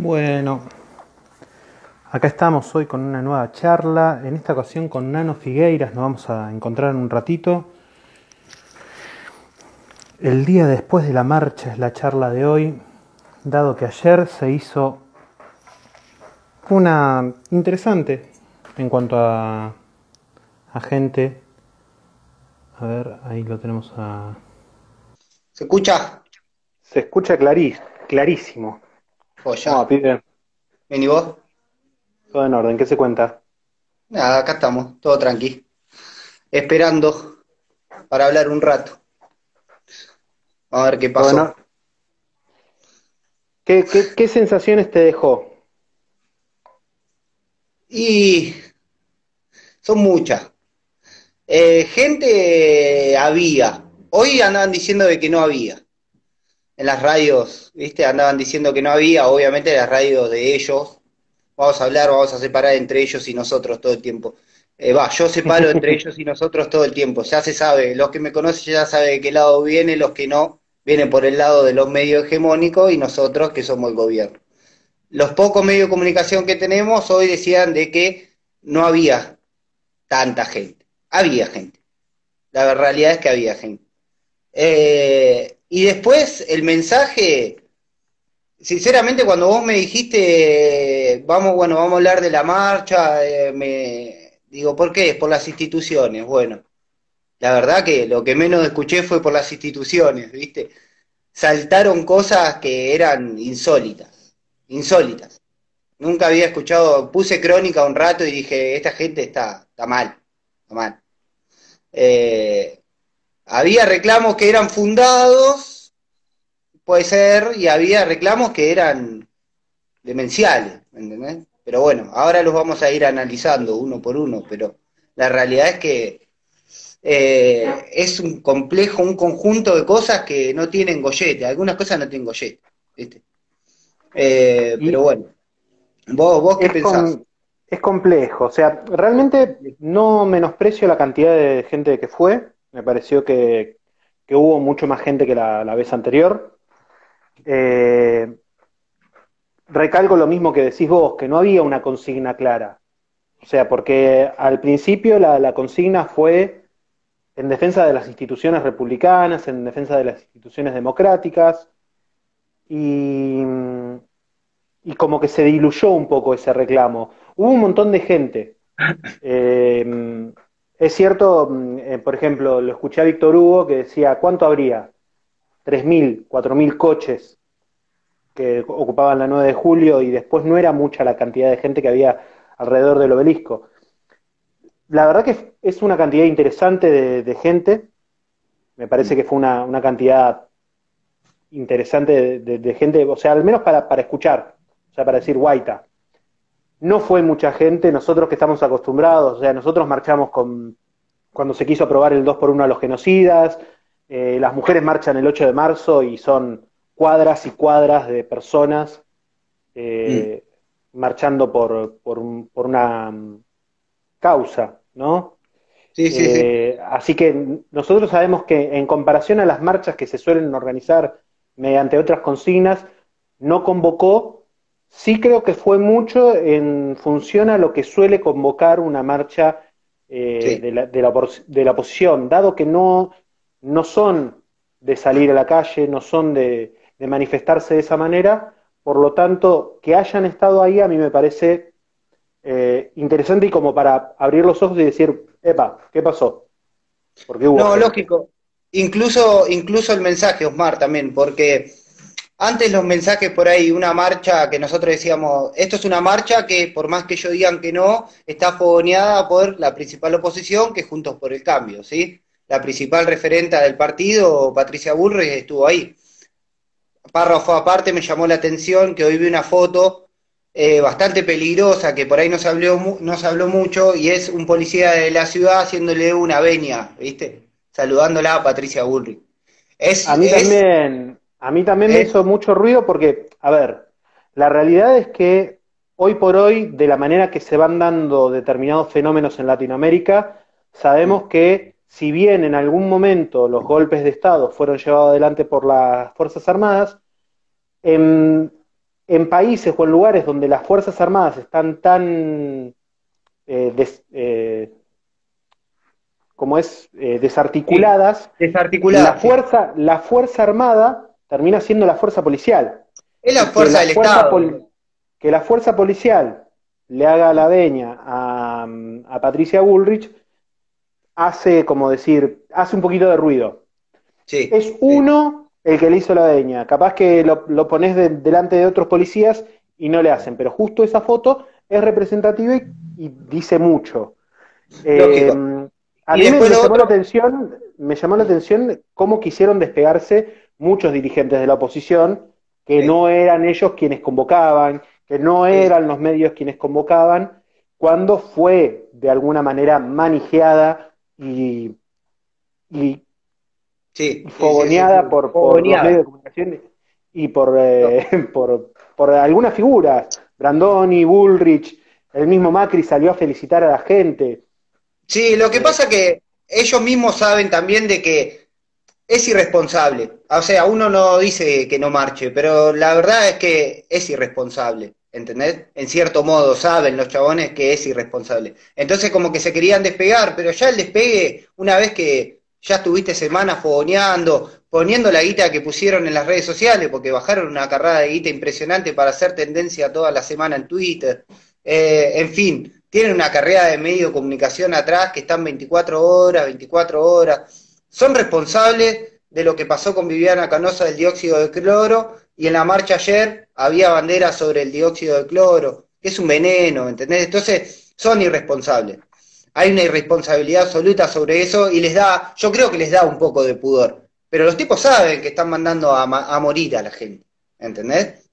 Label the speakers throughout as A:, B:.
A: Bueno, acá estamos hoy con una nueva charla, en esta ocasión con Nano Figueiras, nos vamos a encontrar en un ratito. El día después de la marcha es la charla de hoy, dado que ayer se hizo una interesante en cuanto a gente. A ver, ahí lo tenemos a...
B: ¿Se escucha?
A: Se escucha clarísimo. ¿Cómo va,
B: Joya.
A: pibe?
B: ¿Ven y vos?
A: Todo en orden, ¿qué se cuenta?
B: Nada, acá estamos, todo tranqui. Esperando para hablar un rato. A ver qué
A: Bueno,
B: pasó.
A: ¿qué sensaciones te dejó?
B: Y son muchas. Gente había. Hoy andaban diciendo de que no había. En las radios, ¿viste? Andaban diciendo que no había. Obviamente las radios de ellos. Vamos a hablar, vamos a separar entre ellos y nosotros todo el tiempo. Yo separo entre ellos y nosotros todo el tiempo. Ya se sabe, los que me conocen ya saben de qué lado viene, los que no, vienen por el lado de los medios hegemónicos y nosotros que somos el gobierno. Los pocos medios de comunicación que tenemos hoy decían de que no había tanta gente. Había gente. La realidad es que había gente. Y después el mensaje, sinceramente, cuando vos me dijiste, vamos a hablar de la marcha, me digo, ¿por qué? Es por las instituciones. Bueno, la verdad que lo que menos escuché fue por las instituciones, ¿viste? Saltaron cosas que eran insólitas, insólitas. Nunca había escuchado, puse crónica un rato y dije, esta gente está mal, está mal. Eh, Había reclamos que eran fundados, puede ser, y había reclamos que eran demenciales, ¿entendés? Pero bueno, ahora los vamos a ir analizando uno por uno, pero la realidad es que es un complejo, un conjunto de cosas que no tienen gollete, algunas cosas no tienen gollete, ¿viste? Pero
A: Y
B: bueno, ¿vos qué
A: es,
B: pensás?
A: es complejo, o sea, realmente no menosprecio la cantidad de gente que fue, me pareció que hubo mucho más gente que la vez anterior. Eh, Recalco lo mismo que decís vos, que no había una consigna clara, o sea, porque al principio la consigna fue en defensa de las instituciones republicanas, en defensa de las instituciones democráticas, y, y como que se diluyó un poco ese reclamo. Hubo un montón de gente. Es cierto, por ejemplo, lo escuché a Víctor Hugo que decía, ¿cuánto habría? 3.000, 4.000 coches que ocupaban la 9 de julio y después no era mucha la cantidad de gente que había alrededor del obelisco. La verdad que es una cantidad interesante de gente, me parece que fue una cantidad interesante de gente, o sea, al menos para escuchar, o sea, para decir guaita. No fue mucha gente, nosotros que estamos acostumbrados, o sea, nosotros marchamos cuando se quiso aprobar el 2 por 1 a los genocidas, las mujeres marchan el 8 de marzo y son cuadras y cuadras de personas
B: Mm.
A: eh, marchando por una causa, ¿no?
B: Sí, sí, sí.
A: Así que nosotros sabemos que en comparación a las marchas que se suelen organizar mediante otras consignas, no convocó, sí creo que fue mucho en función a lo que suele convocar una marcha
B: Sí.
A: de la oposición, dado que no son de salir a la calle, no son de manifestarse de esa manera, por lo tanto, que hayan estado ahí a mí me parece interesante y como para abrir los ojos y decir, epa, ¿qué pasó? Porque hubo
B: No,
A: gente.
B: lógico. Incluso el mensaje, Osmar, también, porque antes los mensajes por ahí, una marcha que nosotros decíamos, esto es una marcha que por más que ellos digan que no, está fogoneada por la principal oposición, que es Juntos por el Cambio, ¿sí? La principal referenta del partido, Patricia Bullrich, estuvo ahí. Párrafo aparte me llamó la atención que hoy vi una foto bastante peligrosa, que por ahí no se habló mucho, y es un policía de la ciudad haciéndole una venia, ¿viste? Saludándola a Patricia Bullrich. Es, es,
A: A mí también me
B: es,
A: hizo mucho ruido porque, a ver, la realidad es que hoy por hoy, de la manera que se van dando determinados fenómenos en Latinoamérica, sabemos que si bien en algún momento los golpes de Estado fueron llevados adelante por las Fuerzas Armadas, en, en países o en lugares donde las Fuerzas Armadas están tan eh, des- eh, como es,
B: Sí,
A: desarticuladas,
B: desarticulada, sí.
A: la fuerza armada termina siendo la fuerza policial.
B: Es la
A: Y que
B: fuerza del Estado.
A: que la fuerza policial le haga la veña a Patricia Bullrich hace, como decir, hace un poquito de ruido.
B: Sí,
A: Es
B: sí.
A: uno el que le hizo la veña. Capaz que lo pones delante de otros policías y no le hacen, pero justo esa foto es representativa y dice mucho. Eh,
B: Lógico.
A: a
B: Y
A: mí
B: después lo otro,
A: me llamó la atención cómo quisieron despegarse muchos dirigentes de la oposición, que
B: sí,
A: no eran ellos quienes convocaban, que no
B: sí,
A: eran los medios quienes convocaban, cuando fue de alguna manera manijeada y
B: sí, sí, sí, sí,
A: fogoneada
B: sí.
A: por los medios
B: Fogoneada.
A: de comunicación y por algunas figuras. Brandoni, Bullrich, el mismo Macri salió a felicitar a la gente.
B: Sí, lo que
A: Eh,
B: pasa que ellos mismos saben también de que es irresponsable. O sea, uno no dice que no marche, pero la verdad es que es irresponsable, ¿entendés? En cierto modo saben los chabones que es irresponsable. Entonces como que se querían despegar, pero ya el despegue, una vez que ya estuviste semanas fogoneando, poniendo la guita que pusieron en las redes sociales, porque bajaron una carrada de guita impresionante para hacer tendencia toda la semana en Twitter. En fin, tienen una carrera de medio de comunicación atrás que están 24 horas. Son responsables de lo que pasó con Viviana Canosa del dióxido de cloro, y en la marcha ayer había banderas sobre el dióxido de cloro, que es un veneno, ¿entendés? Entonces, son irresponsables. Hay una irresponsabilidad absoluta sobre eso y les da, yo creo que les da un poco de pudor. Pero los tipos saben que están mandando a morir a la gente, ¿entendés?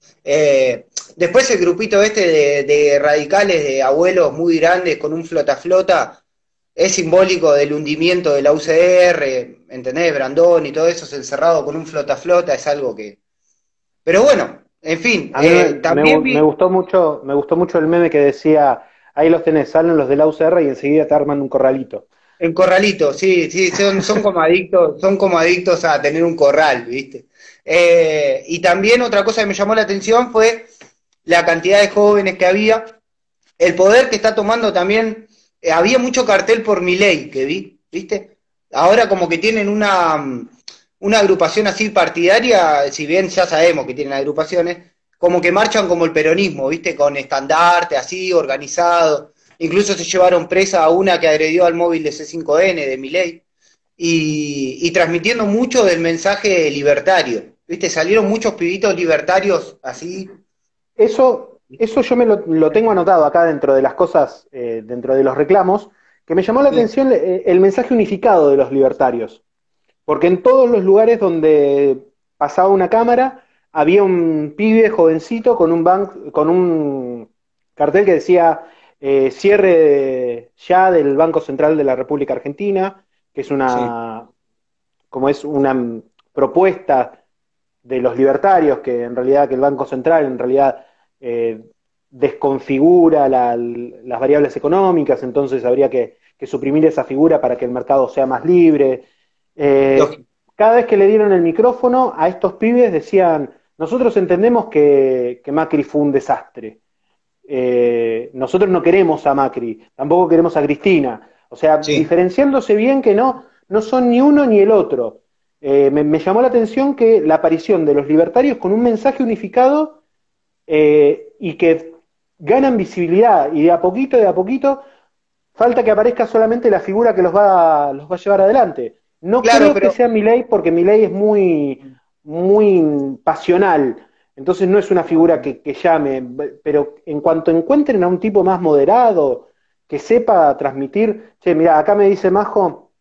B: Después el grupito este de radicales, de abuelos muy grandes con un flota-flota, es simbólico del hundimiento de la UCR, ¿entendés? Brandón y todo eso es encerrado con un flota-flota, es algo que... Pero bueno, en fin,
A: a mí
B: también vi
A: me gustó mucho el meme que decía, ahí los tenés, salen los de la UCR y enseguida te arman un corralito.
B: en Corralito, sí, sí, son como adictos a tener un corral, ¿viste? Y también otra cosa que me llamó la atención fue la cantidad de jóvenes que había, el poder que está tomando también, había mucho cartel por Milei que vi, ¿viste? Ahora como que tienen una agrupación así partidaria, si bien ya sabemos que tienen agrupaciones, como que marchan como el peronismo, ¿viste? Con estandarte así, organizado. Incluso se llevaron presa a una que agredió al móvil de C5N, de Milei, y transmitiendo mucho del mensaje libertario, ¿viste? Salieron muchos pibitos libertarios así.
A: Eso yo lo tengo anotado acá dentro de las cosas, dentro de los reclamos, que me llamó la
B: Sí,
A: atención el mensaje unificado de los libertarios. Porque en todos los lugares donde pasaba una cámara, había un pibe jovencito con un cartel que decía cierre ya del Banco Central de la República Argentina, que es
B: sí,
A: como es una propuesta de los libertarios, que en realidad, que el Banco Central en realidad eh, desconfigura las variables económicas, entonces habría que suprimir esa figura para que el mercado sea más libre. Eh,
B: lógico.
A: cada vez que le dieron el micrófono a estos pibes decían, nosotros entendemos que Macri fue un desastre. Nosotros no queremos a Macri, tampoco queremos a Cristina. O sea,
B: Sí.
A: diferenciándose bien que no son ni uno ni el otro. Me llamó la atención que la aparición de los libertarios con un mensaje unificado y que ganan visibilidad y de a poquito, falta que aparezca solamente la figura que los va a llevar adelante. No
B: Claro,
A: creo que
B: pero
A: sea Milei porque Milei es muy pasional, entonces no es una figura que llame, pero en cuanto encuentren a un tipo más moderado, que sepa transmitir, che, mira, acá me dice Majo,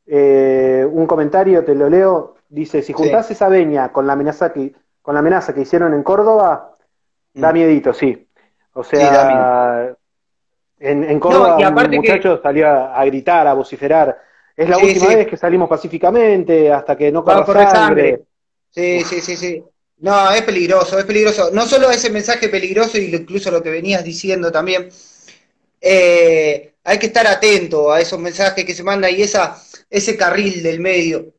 A: un comentario, te lo leo, dice, si
B: sí.
A: juntás esa veña con la amenaza que hicieron en Córdoba, da
B: Mm.
A: miedito, sí. O
B: Sí, da miedo.
A: sea, en
B: No,
A: Córdoba
B: y
A: un
B: aparte que,
A: muchacho salió a gritar, a vociferar. Es la
B: sí,
A: última
B: sí,
A: vez que salimos pacíficamente hasta que no
B: va a
A: corra
B: correr sangre.
A: sangre.
B: Sí,
A: Uf,
B: sí, sí, sí. No, es peligroso, es peligroso. No solo ese mensaje peligroso, y incluso lo que venías diciendo también, hay que estar atento a esos mensajes que se mandan y ese carril del medio,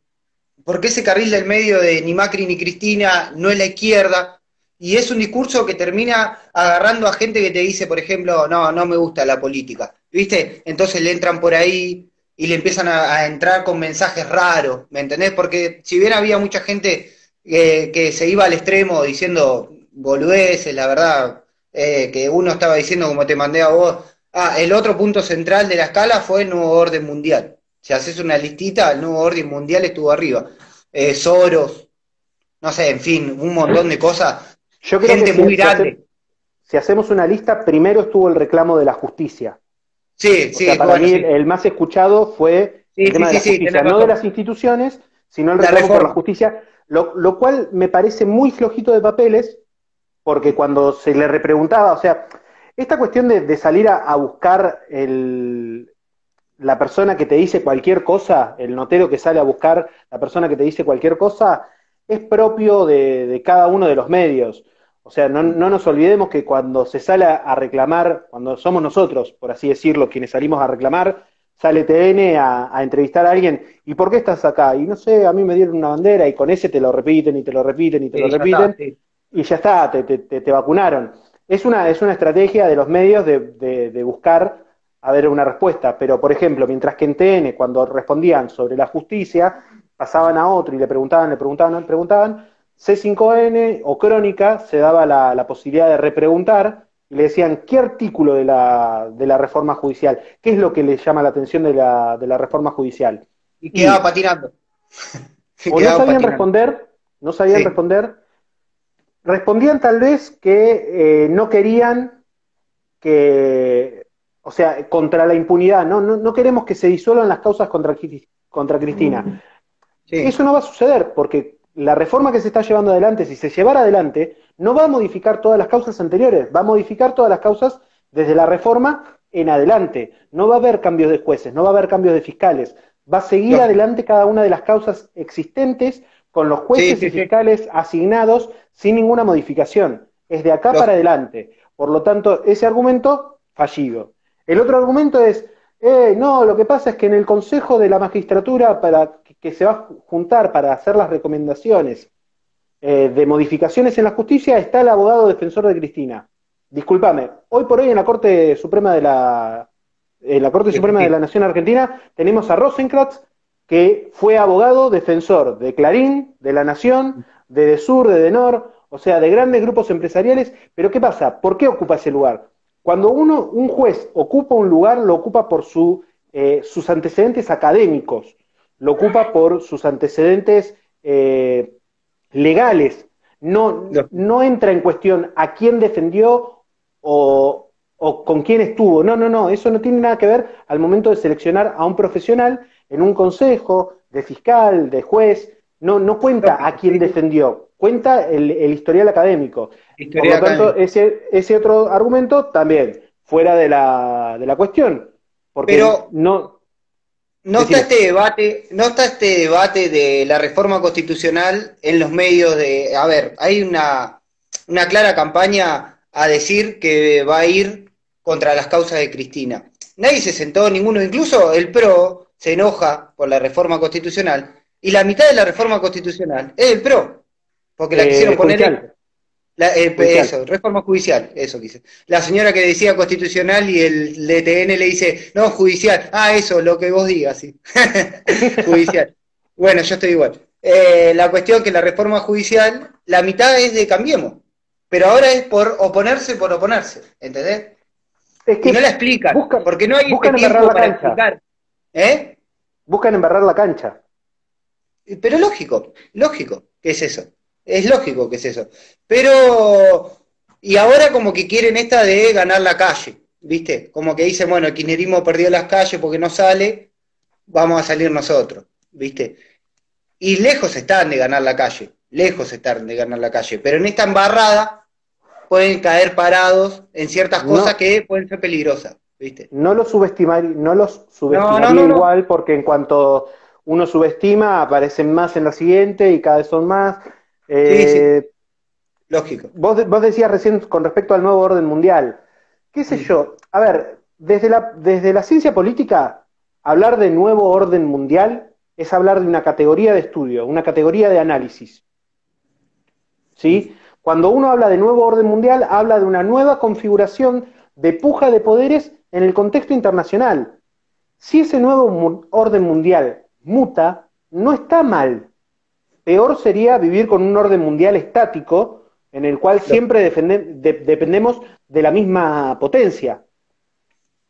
B: porque ese carril del medio de ni Macri ni Cristina no es la izquierda, y es un discurso que termina agarrando a gente que te dice, por ejemplo, no, no me gusta la política, ¿viste? Entonces le entran por ahí y le empiezan a entrar con mensajes raros, ¿me entendés? Porque si bien había mucha gente que se iba al extremo diciendo boludeces, la verdad, que uno estaba diciendo como te mandé a vos, el otro punto central de la escala fue el nuevo orden mundial. Si haces una listita, el nuevo orden mundial estuvo arriba. Soros, no sé, en fin, un montón de cosas.
A: Yo creo que
B: Gente muy grande.
A: si hacemos una lista, primero estuvo el reclamo de la justicia.
B: Sí,
A: O sea,
B: sí,
A: para
B: bueno,
A: mí
B: sí.
A: el más escuchado fue
B: Sí,
A: el
B: sí,
A: tema de
B: sí,
A: la
B: sí,
A: justicia,
B: tenés
A: no de
B: razón.
A: las instituciones, sino el
B: La
A: reclamo por la
B: reforma.
A: justicia, lo cual me parece muy flojito de papeles, porque cuando se le repreguntaba, o sea, esta cuestión de salir a buscar la persona que te dice cualquier cosa, el notero que sale a buscar la persona que te dice cualquier cosa, es propio de cada uno de los medios. O sea, no nos olvidemos que cuando se sale a reclamar, cuando somos nosotros, por así decirlo, quienes salimos a reclamar, sale TN a entrevistar a alguien, ¿y por qué estás acá? Y no sé, a mí me dieron una bandera y con ese te lo repiten y te lo repiten y te lo
B: Sí, ya está,
A: repiten,
B: sí.
A: y ya está, te vacunaron. Es una estrategia de los medios de buscar a ver una respuesta, pero por ejemplo, mientras que en TN, cuando respondían sobre la justicia, pasaban a otro y le preguntaban, C5N o Crónica se daba la posibilidad de repreguntar y le decían, ¿qué artículo de la reforma judicial? ¿Qué es lo que le llama la atención de la reforma judicial?
B: Y quedaba
A: Y
B: patinando.
A: o no
B: Quedaba
A: sabían
B: patinando.
A: responder, no sabían
B: Sí.
A: responder, respondían tal vez que no querían que, o sea, contra la impunidad, no queremos que se disuelvan las causas contra Cristina.
B: Sí.
A: Eso no va a suceder porque la reforma que se está llevando adelante, si se llevara adelante, no va a modificar todas las causas anteriores, va a modificar todas las causas desde la reforma en adelante. No va a haber cambios de jueces, no va a haber cambios de fiscales, va a seguir
B: Lógico.
A: adelante cada una de las causas existentes con los
B: Sí,
A: jueces y
B: sí, sí.
A: fiscales asignados sin ninguna modificación. Es de acá para
B: Lógico.
A: adelante. Por lo tanto, ese argumento, fallido. El otro argumento es, no, lo que pasa es que en el Consejo de la Magistratura que se va a juntar para hacer las recomendaciones de modificaciones en la justicia está el abogado defensor de Cristina. Discúlpame, hoy por hoy en la Corte Suprema en la Corte
B: De
A: Suprema de
B: Cristina.
A: la Nación Argentina tenemos a Rosenkrantz, que fue abogado defensor de Clarín, de La Nación, de Desur, de Denor, o sea, de grandes grupos empresariales. Pero ¿qué pasa? ¿Por qué ocupa ese lugar? Cuando un juez ocupa un lugar, lo ocupa por sus antecedentes académicos, lo ocupa por sus antecedentes legales.
B: Lógico.
A: No entra en cuestión a quién defendió o con quién estuvo. No, eso no tiene nada que ver al momento de seleccionar a un profesional en un consejo de fiscal, de juez. No cuenta a
B: Lógico.
A: quién
B: Sí, sí.
A: defendió, cuenta el historial académico. Por
B: Historia
A: lo tanto,
B: académica.
A: ese otro argumento también fuera de la cuestión, porque
B: Pero
A: no,
B: no está
A: decime,
B: este debate, no está este debate de la reforma constitucional en los medios de, a ver, hay una clara campaña a decir que va a ir contra las causas de Cristina. Nadie se sentó, ninguno, incluso el PRO se enoja por la reforma constitucional, y la mitad de la reforma constitucional es el PRO, porque la quisieron poner ellos.
A: judicial, judicial.
B: Eso, reforma judicial, eso quise. La señora que decía constitucional y el DTN le dice, no, judicial. Eso, lo que vos digas, sí. Judicial. Bueno, yo estoy igual. La cuestión que la reforma judicial, la mitad es de Cambiemos, pero ahora es por oponerse, ¿entendés?
A: Es
B: Y no la
A: que
B: explican, porque no hay este
A: buscan embarrar
B: tiempo
A: la
B: para
A: cancha,
B: explicar. ¿Eh?
A: buscan embarrar la cancha.
B: Pero lógico, lógico que es eso. Es lógico que es eso. Pero, y ahora como que quieren esta de ganar la calle, ¿viste? Como que dicen, bueno, el kirchnerismo perdió las calles porque no sale, vamos a salir nosotros, ¿viste? Y lejos están de ganar la calle, lejos están de ganar la calle. Pero en esta embarrada pueden caer parados en ciertas cosas
A: No,
B: que pueden ser peligrosas, ¿viste?
A: no los
B: No, no,
A: subestimaría
B: no, no.
A: igual porque en cuanto uno subestima, aparecen más en la siguiente y cada vez son más.
B: Sí, sí,
A: Eh,
B: lógico.
A: vos decías recién con respecto al nuevo orden mundial. ¿Qué sé
B: Mm.
A: yo? A ver, desde la ciencia política, hablar de nuevo orden mundial es hablar de una categoría de estudio, una categoría de análisis.
B: Mm.
A: ¿Sí? Cuando uno habla de nuevo orden mundial, habla de una nueva configuración de puja de poderes en el contexto internacional. Si ese nuevo orden mundial muta, no está mal. Peor sería vivir con un orden mundial estático, en el cual siempre dependemos de la misma potencia.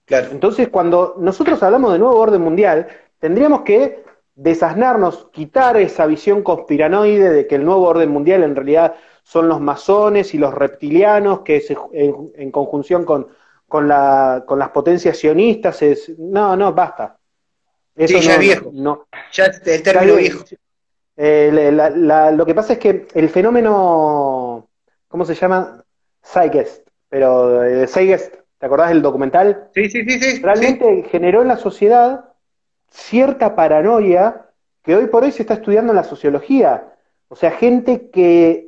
B: Claro.
A: Entonces, cuando nosotros hablamos de nuevo orden mundial, tendríamos que desasnarnos, quitar esa visión conspiranoide de que el nuevo orden mundial en realidad son los masones y los reptilianos, que en conjunción con las potencias sionistas, no, basta. Eso
B: Sí, ya
A: no,
B: es viejo.
A: no,
B: Ya el término
A: ya,
B: viejo.
A: lo que pasa es que el fenómeno, ¿cómo se llama? Zeitgeist, pero Zeitgeist, ¿te acordás del documental?
B: Sí, sí, sí, sí, sí.
A: Realmente generó en la sociedad cierta paranoia que hoy por hoy se está estudiando en la sociología. O sea, gente que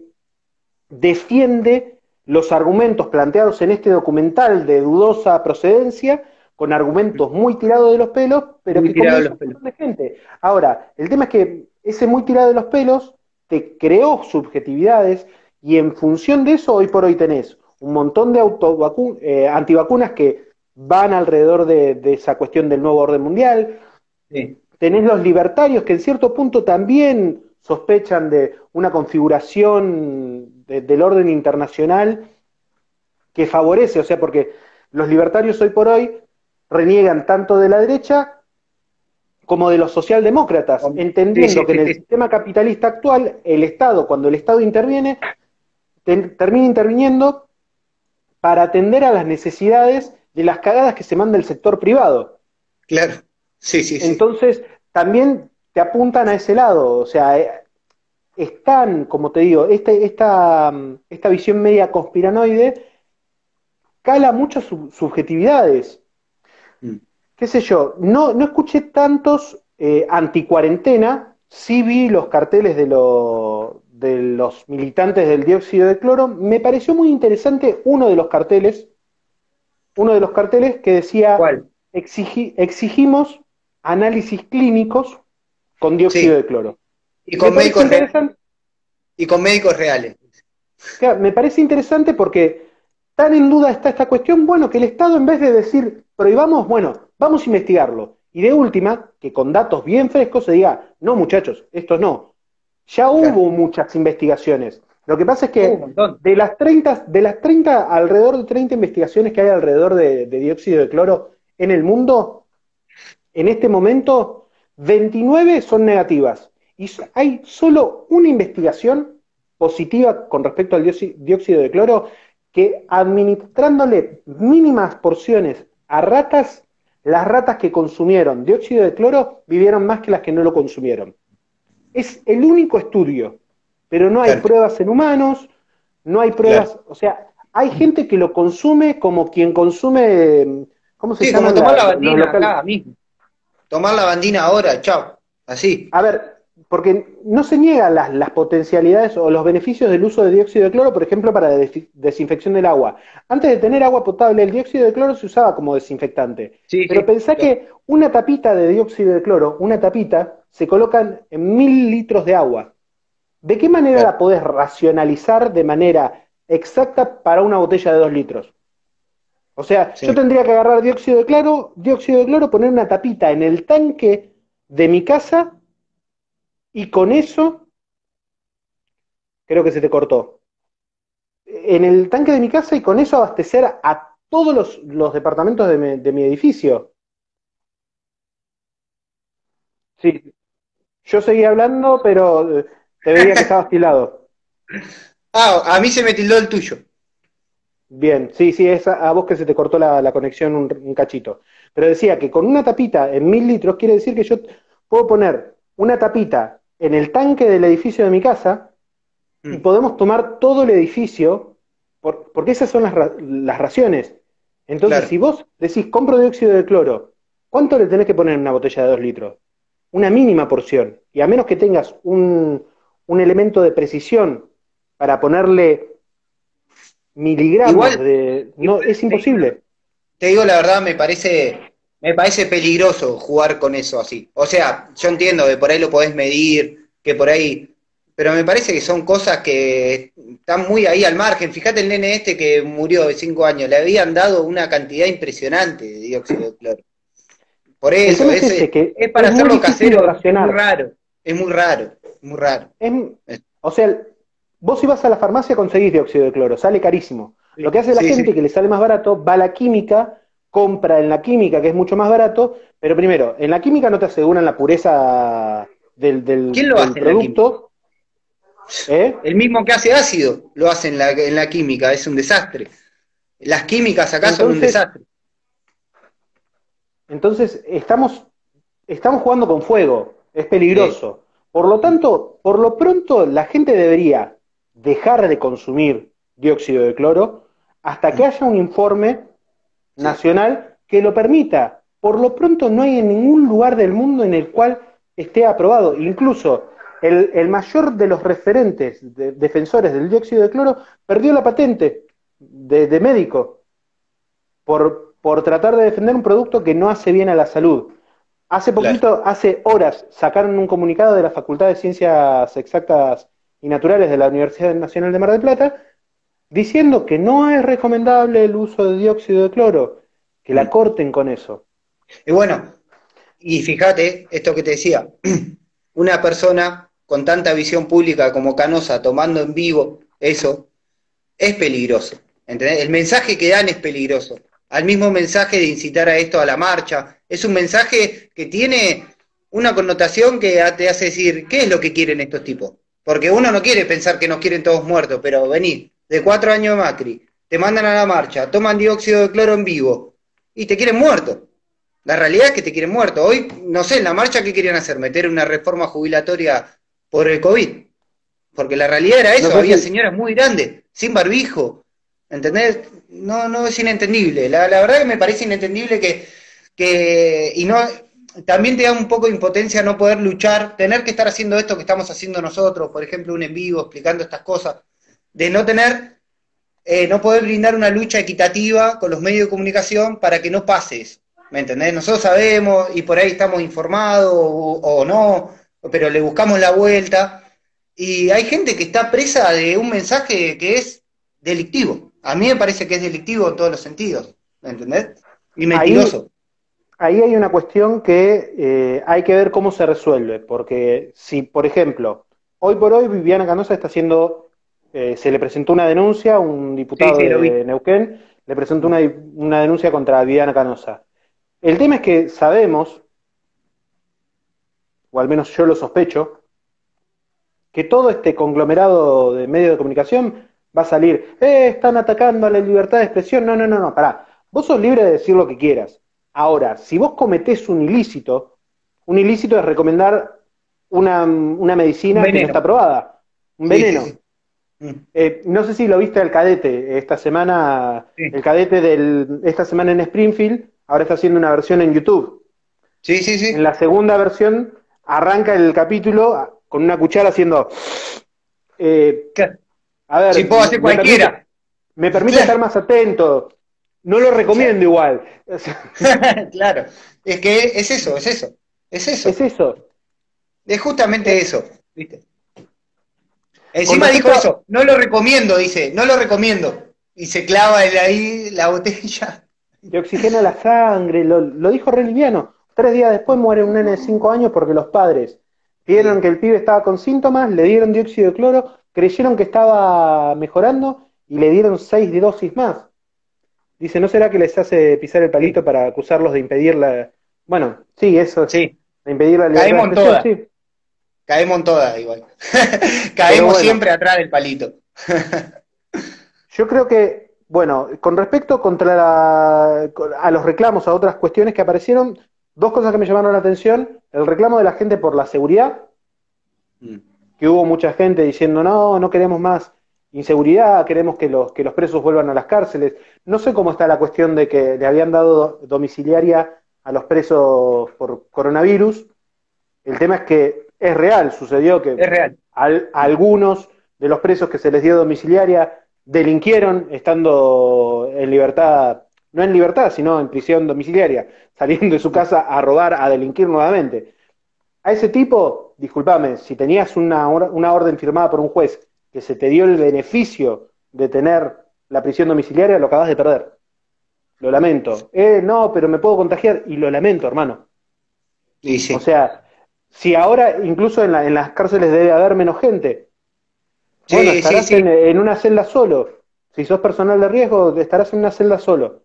A: defiende los argumentos planteados en este documental de dudosa procedencia, con argumentos muy tirados de los pelos, pero
B: Muy
A: que
B: tirado
A: convence a
B: los
A: un
B: pelos.
A: montón de gente. Ahora, el tema es que ese muy tirado de los pelos te creó subjetividades y en función de eso hoy por hoy tenés un montón de antivacunas que van alrededor de esa cuestión del nuevo orden mundial.
B: Sí.
A: Tenés los libertarios que en cierto punto también sospechan de una configuración del orden internacional que favorece, o sea, porque los libertarios hoy por hoy reniegan tanto de la derecha como de los socialdemócratas,
B: Sí, sí,
A: entendiendo que en
B: sí,
A: el
B: sí.
A: sistema capitalista actual, el Estado, cuando el Estado interviene, termina interviniendo para atender a las necesidades de las cagadas que se manda el sector privado.
B: Claro. Sí, sí, sí.
A: Entonces, también te apuntan a ese lado, o sea, están, como te digo, esta visión media conspiranoide cala muchas subjetividades.
B: Mm.
A: Qué sé yo, no escuché tantos anticuarentena, sí vi los carteles de los militantes del dióxido de cloro, me pareció muy interesante uno de los carteles que decía,
B: ¿Cuál?
A: exigimos análisis clínicos con dióxido
B: Sí.
A: de cloro.
B: Y
A: Me
B: con
A: parece
B: médicos reales.
A: interesante,
B: Y con médicos reales.
A: claro, me parece interesante porque tan en duda está esta cuestión, bueno, que el Estado en vez de decir prohibamos, bueno, vamos a investigarlo. Y de última, que con datos bien frescos se diga, no muchachos, esto no. Ya
B: Claro.
A: hubo muchas investigaciones. Lo que pasa es
B: Un
A: que
B: montón.
A: de las 30 alrededor de 30 investigaciones que hay alrededor de dióxido de cloro en el mundo, en este momento, 29 son negativas. Y hay solo una investigación positiva con respecto al dióxido de cloro que administrándole mínimas porciones a ratas, las ratas que consumieron dióxido de cloro vivieron más que las que no lo consumieron. Es el único estudio, pero no hay
B: Claro.
A: pruebas en humanos, no hay
B: Claro.
A: pruebas, o sea, hay gente que lo consume como quien consume, ¿cómo se
B: Sí, como
A: llaman
B: tomar la
A: los
B: bandina
A: locales?
B: acá mismo. Tomar la bandina ahora, chao. Así.
A: A ver, porque no se niegan las potencialidades o los beneficios del uso de dióxido de cloro, por ejemplo, para la desinfección del agua. Antes de tener agua potable, el dióxido de cloro se usaba como desinfectante.
B: Sí,
A: Pero
B: sí.
A: pensá que una tapita de dióxido de cloro, una tapita, se colocan en 1000 litros de agua. ¿De qué manera
B: Claro.
A: la podés racionalizar de manera exacta para una botella de 2 litros? O sea, yo
B: Sí.
A: tendría que agarrar dióxido de cloro, poner una tapita en el tanque de mi casa y con eso, creo que se te cortó, en el tanque de mi casa y con eso abastecer a todos los departamentos de mi edificio. Sí, yo seguía hablando, pero te veía que estabas afilado.
B: Ah, a mí se me tildó el tuyo.
A: Bien, sí, sí, es a vos que se te cortó la conexión un cachito. Pero decía que con una tapita en 1000 litros quiere decir que yo puedo poner una tapita en el tanque del edificio de mi casa y
B: Mm.
A: podemos tomar todo el edificio, porque esas son las raciones. Entonces,
B: Claro.
A: si vos decís, compro dióxido de cloro, ¿cuánto le tenés que poner en una botella de 2 litros? Una mínima porción. Y a menos que tengas un elemento de precisión para ponerle miligramos
B: Igual,
A: de... No,
B: igual
A: es imposible.
B: te digo la verdad, me parece peligroso jugar con eso así. O sea, yo entiendo que por ahí lo podés medir, que por ahí pero me parece que son cosas que están muy ahí al margen. Fíjate el nene este que murió de 5 años, le habían dado una cantidad impresionante de dióxido de cloro. Por
A: El
B: eso,
A: tema es ese, que
B: es para
A: es muy
B: hacerlo
A: difícil de
B: casero, es muy
A: racionar.
B: raro, es muy raro, muy raro.
A: Es, o sea, vos si vas a la farmacia conseguís dióxido de cloro, sale carísimo. Lo que hace la
B: Sí,
A: gente
B: sí.
A: que le sale más barato, va a la química, compra en la química, que es mucho más barato, pero primero, en la química no te aseguran la pureza
B: ¿Quién lo
A: del
B: hace en la química?
A: producto, ¿eh?
B: El mismo que hace ácido lo hace en la química, es un desastre. Las químicas acá son un
A: Entonces,
B: desastre.
A: entonces estamos jugando con fuego, es
B: Sí.
A: peligroso. Por lo tanto, por lo pronto, la gente debería dejar de consumir dióxido de cloro hasta que haya un informe
B: Sí.
A: nacional que lo permita. Por lo pronto no hay en ningún lugar del mundo en el cual esté aprobado. Incluso el mayor de los referentes defensores del dióxido de cloro perdió la patente de médico por tratar de defender un producto que no hace bien a la salud. Hace
B: Claro.
A: poquito, hace horas, sacaron un comunicado de la Facultad de Ciencias Exactas y Naturales de la Universidad Nacional de Mar del Plata diciendo que no es recomendable el uso de dióxido de cloro, que la
B: Mm.
A: corten con eso.
B: Y bueno, y fíjate, esto que te decía, una persona con tanta visión pública como Canosa tomando en vivo eso, es peligroso. ¿Entendés? El mensaje que dan es peligroso. Al mismo mensaje de incitar a esto a la marcha, es un mensaje que tiene una connotación que te hace decir, ¿qué es lo que quieren estos tipos? Porque uno no quiere pensar que nos quieren todos muertos, pero vení, de 4 años de Macri, te mandan a la marcha, toman dióxido de cloro en vivo y te quieren muerto. La realidad es que te quieren muerto. Hoy, no sé, en la marcha, ¿qué querían hacer? Meter una reforma jubilatoria por el COVID. Porque la realidad era
A: No
B: eso,
A: sé
B: había
A: si,
B: señoras muy grandes, sin barbijo, ¿entendés? No, no es inentendible. La verdad que me parece inentendible y no, también te da un poco de impotencia no poder luchar, tener que estar haciendo esto que estamos haciendo nosotros, por ejemplo, un en vivo explicando estas cosas, de no tener, no poder brindar una lucha equitativa con los medios de comunicación para que no pase eso, ¿me entendés? Nosotros sabemos y por ahí estamos informados o no, pero le buscamos la vuelta. Y hay gente que está presa de un mensaje que es delictivo. A mí me parece que es delictivo en todos los sentidos, ¿me entendés? Y
A: ahí,
B: mentiroso.
A: ahí hay una cuestión que hay que ver cómo se resuelve, porque si, por ejemplo, hoy por hoy Viviana Canosa está haciendo, se le presentó una denuncia, un
B: Sí,
A: diputado
B: sí, lo vi.
A: de Neuquén le presentó una denuncia contra Viviana Canosa. El tema es que sabemos, o al menos yo lo sospecho, que todo este conglomerado de medios de comunicación va a salir, están atacando a la libertad de expresión. No, no, no, no, pará. Vos sos libre de decir lo que quieras. Ahora, si vos cometés un ilícito es recomendar una
B: Un
A: medicina que no está
B: veneno.
A: aprobada, un
B: Sí, sí,
A: veneno.
B: sí. Mm.
A: No sé si lo viste al cadete esta semana,
B: Sí,
A: el cadete esta semana en Springfield, ahora está haciendo una versión en YouTube.
B: sí, sí,
A: En
B: sí.
A: la segunda versión arranca el capítulo con una cuchara haciendo eh,
B: Claro.
A: a
B: Si
A: ver,
B: puedo hacer cualquiera.
A: me permite estar
B: Claro,
A: más atento. No lo
B: claro.
A: recomiendo igual.
B: Claro. Es que es eso, es eso. Es
A: Es
B: eso.
A: eso.
B: Es justamente
A: Eh,
B: eso. ¿Viste?
A: con
B: Encima dijo
A: respecto
B: eso, no lo recomiendo, dice, no lo recomiendo. Y se clava ahí la botella.
A: que oxigena la sangre, lo dijo re liviano. 3 días después muere un nene de 5 años porque los padres vieron
B: Sí.
A: que el pibe estaba con síntomas, le dieron dióxido de cloro, creyeron que estaba mejorando y le dieron 6 dosis más. Dice, ¿no será que les hace pisar el
B: Sí,
A: palito para acusarlos de impedir la... Bueno, sí, eso es,
B: sí.
A: de impedir la libertad de
B: Caemos en
A: expresión,
B: todas,
A: sí.
B: caemos en todas igual.
A: Pero
B: Caemos
A: bueno,
B: siempre atrás del palito.
A: yo creo que, bueno, con respecto a los reclamos, a otras cuestiones que aparecieron, dos cosas que me llamaron la atención. El reclamo de la gente por la seguridad,
B: Mm.
A: que hubo mucha gente diciendo, no, no queremos más inseguridad, queremos que los presos vuelvan a las cárceles. No sé cómo está la cuestión de que le habían dado domiciliaria a los presos por coronavirus. El tema es que es real, sucedió que
B: Es real.
A: a algunos de los presos que se les dio domiciliaria delinquieron estando en libertad, no en libertad, sino en prisión domiciliaria, saliendo de su casa a robar, a delinquir nuevamente. A ese tipo discúlpame, si tenías una orden firmada por un juez que se te dio el beneficio de tener la prisión domiciliaria, lo acabas de perder. Lo lamento. No, pero me puedo contagiar, y lo lamento, hermano.
B: Y sí.
A: O sea, si ahora incluso en las cárceles debe haber menos gente, bueno,
B: Sí,
A: estarás
B: sí, sí.
A: en una celda solo. Si sos personal de riesgo, estarás en una celda solo.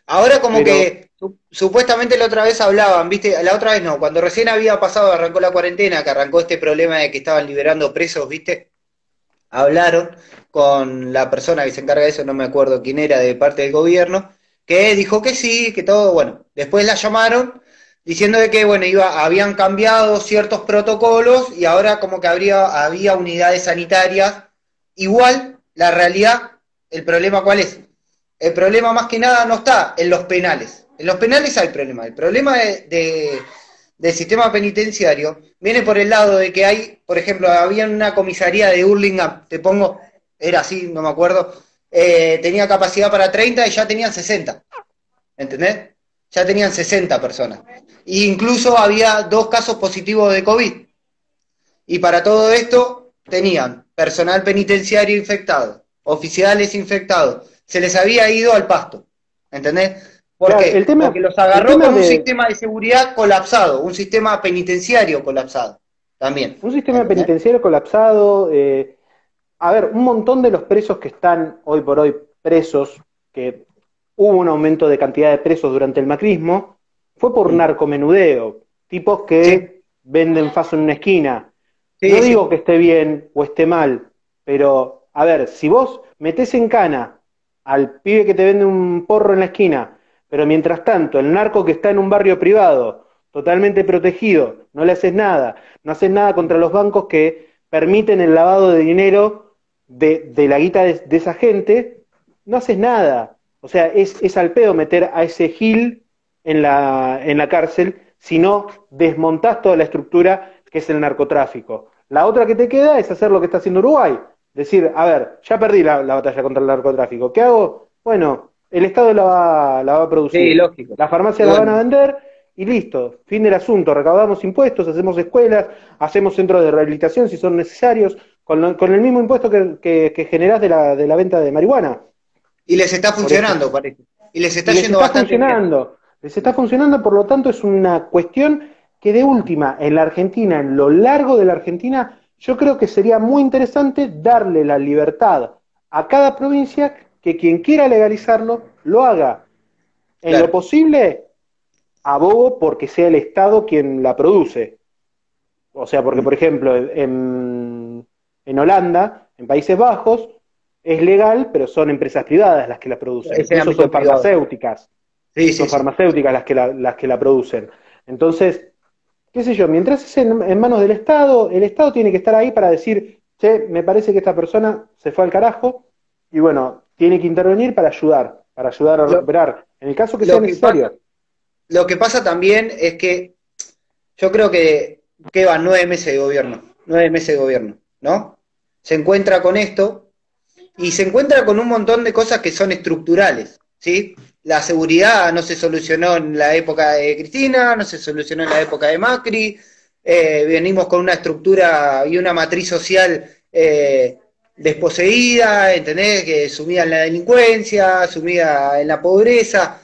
B: Ahora como
A: Pero,
B: que supuestamente la otra vez hablaban, ¿viste? La otra vez no, cuando recién había pasado, arrancó la cuarentena, que arrancó este problema de que estaban liberando presos, ¿viste? Hablaron con la persona que se encarga de eso, no me acuerdo quién era, de parte del gobierno, que dijo que sí, que todo, bueno, después la llamaron diciendo de que, bueno, habían cambiado ciertos protocolos y ahora como que había unidades sanitarias. Igual, la realidad, el problema ¿cuál es? El problema más que nada no está en los penales. En los penales hay problema. El problema del sistema penitenciario viene por el lado de que hay, por ejemplo, había una comisaría de Hurlingham, era así, no me acuerdo, tenía capacidad para 30 y ya tenían 60, ¿entendés? Ya tenían 60 personas. E incluso había 2 casos positivos de COVID. Y para todo esto tenían personal penitenciario infectado, oficiales infectados. Se les había ido al pasto, ¿entendés? ¿Por
A: claro,
B: qué? Porque los
A: el
B: agarró
A: tema
B: con un
A: de,
B: sistema de seguridad colapsado, un sistema penitenciario colapsado, también,
A: un sistema
B: ¿entendés?
A: penitenciario colapsado, a ver, un montón de los presos que están hoy por hoy presos, que hubo un aumento de cantidad de presos durante el macrismo, fue por
B: Mm.
A: narcomenudeo, tipos
B: Sí,
A: que venden faso en una esquina. No
B: sí,
A: digo
B: sí,
A: que esté bien o esté mal, pero a ver, si vos metés en cana al pibe que te vende un porro en la esquina, pero mientras tanto el narco que está en un barrio privado, totalmente protegido, no le haces nada, no haces nada contra los bancos que permiten el lavado de dinero de la guita de esa gente, no haces nada. O sea, es al pedo meter a ese gil en la cárcel si no desmontás toda la estructura que es el narcotráfico. La otra que te queda es hacer lo que está haciendo Uruguay. Decir, a ver, ya perdí la batalla contra el narcotráfico. ¿Qué hago? Bueno, el Estado la va a
B: sí,
A: producir.
B: lógico.
A: Las
B: Y
A: farmacias la van a
B: bueno,
A: vender y listo. Fin del asunto. Recaudamos impuestos, hacemos escuelas, hacemos centros de rehabilitación si son necesarios, con el mismo impuesto que generás de la venta de marihuana.
B: y les está
A: Por eso.
B: funcionando, parece. Y les está
A: Y
B: yendo bastante bien.
A: les está funcionando, por lo tanto es una cuestión que de última, en la Argentina, en lo largo de la Argentina, yo creo que sería muy interesante darle la libertad a cada provincia que quien quiera legalizarlo, lo haga. En lo
B: Claro.
A: posible, abogo porque sea el Estado quien la produce. O sea, porque,
B: Mm.
A: por ejemplo, en Holanda, en Países Bajos, es legal, pero son empresas privadas las que la producen.
B: Ese
A: Incluso
B: ámbito
A: son
B: privado.
A: farmacéuticas.
B: Sí, sí,
A: Son
B: sí.
A: farmacéuticas las que la producen. Entonces, qué sé yo, mientras es en manos del Estado, el Estado tiene que estar ahí para decir, che, me parece que esta persona se fue al carajo, y bueno, tiene que intervenir para ayudar a
B: Lo,
A: recuperar, en el caso que sea
B: lo que pasa,
A: necesario.
B: lo que pasa también es que yo creo que van 9 meses de gobierno, 9 meses de gobierno, ¿no? Se encuentra con esto y se encuentra con un montón de cosas que son estructurales, ¿sí? La seguridad no se solucionó en la época de Cristina, no se solucionó en la época de Macri, venimos con una estructura y una matriz social desposeída, ¿entendés? Que sumida en la delincuencia, sumida en la pobreza.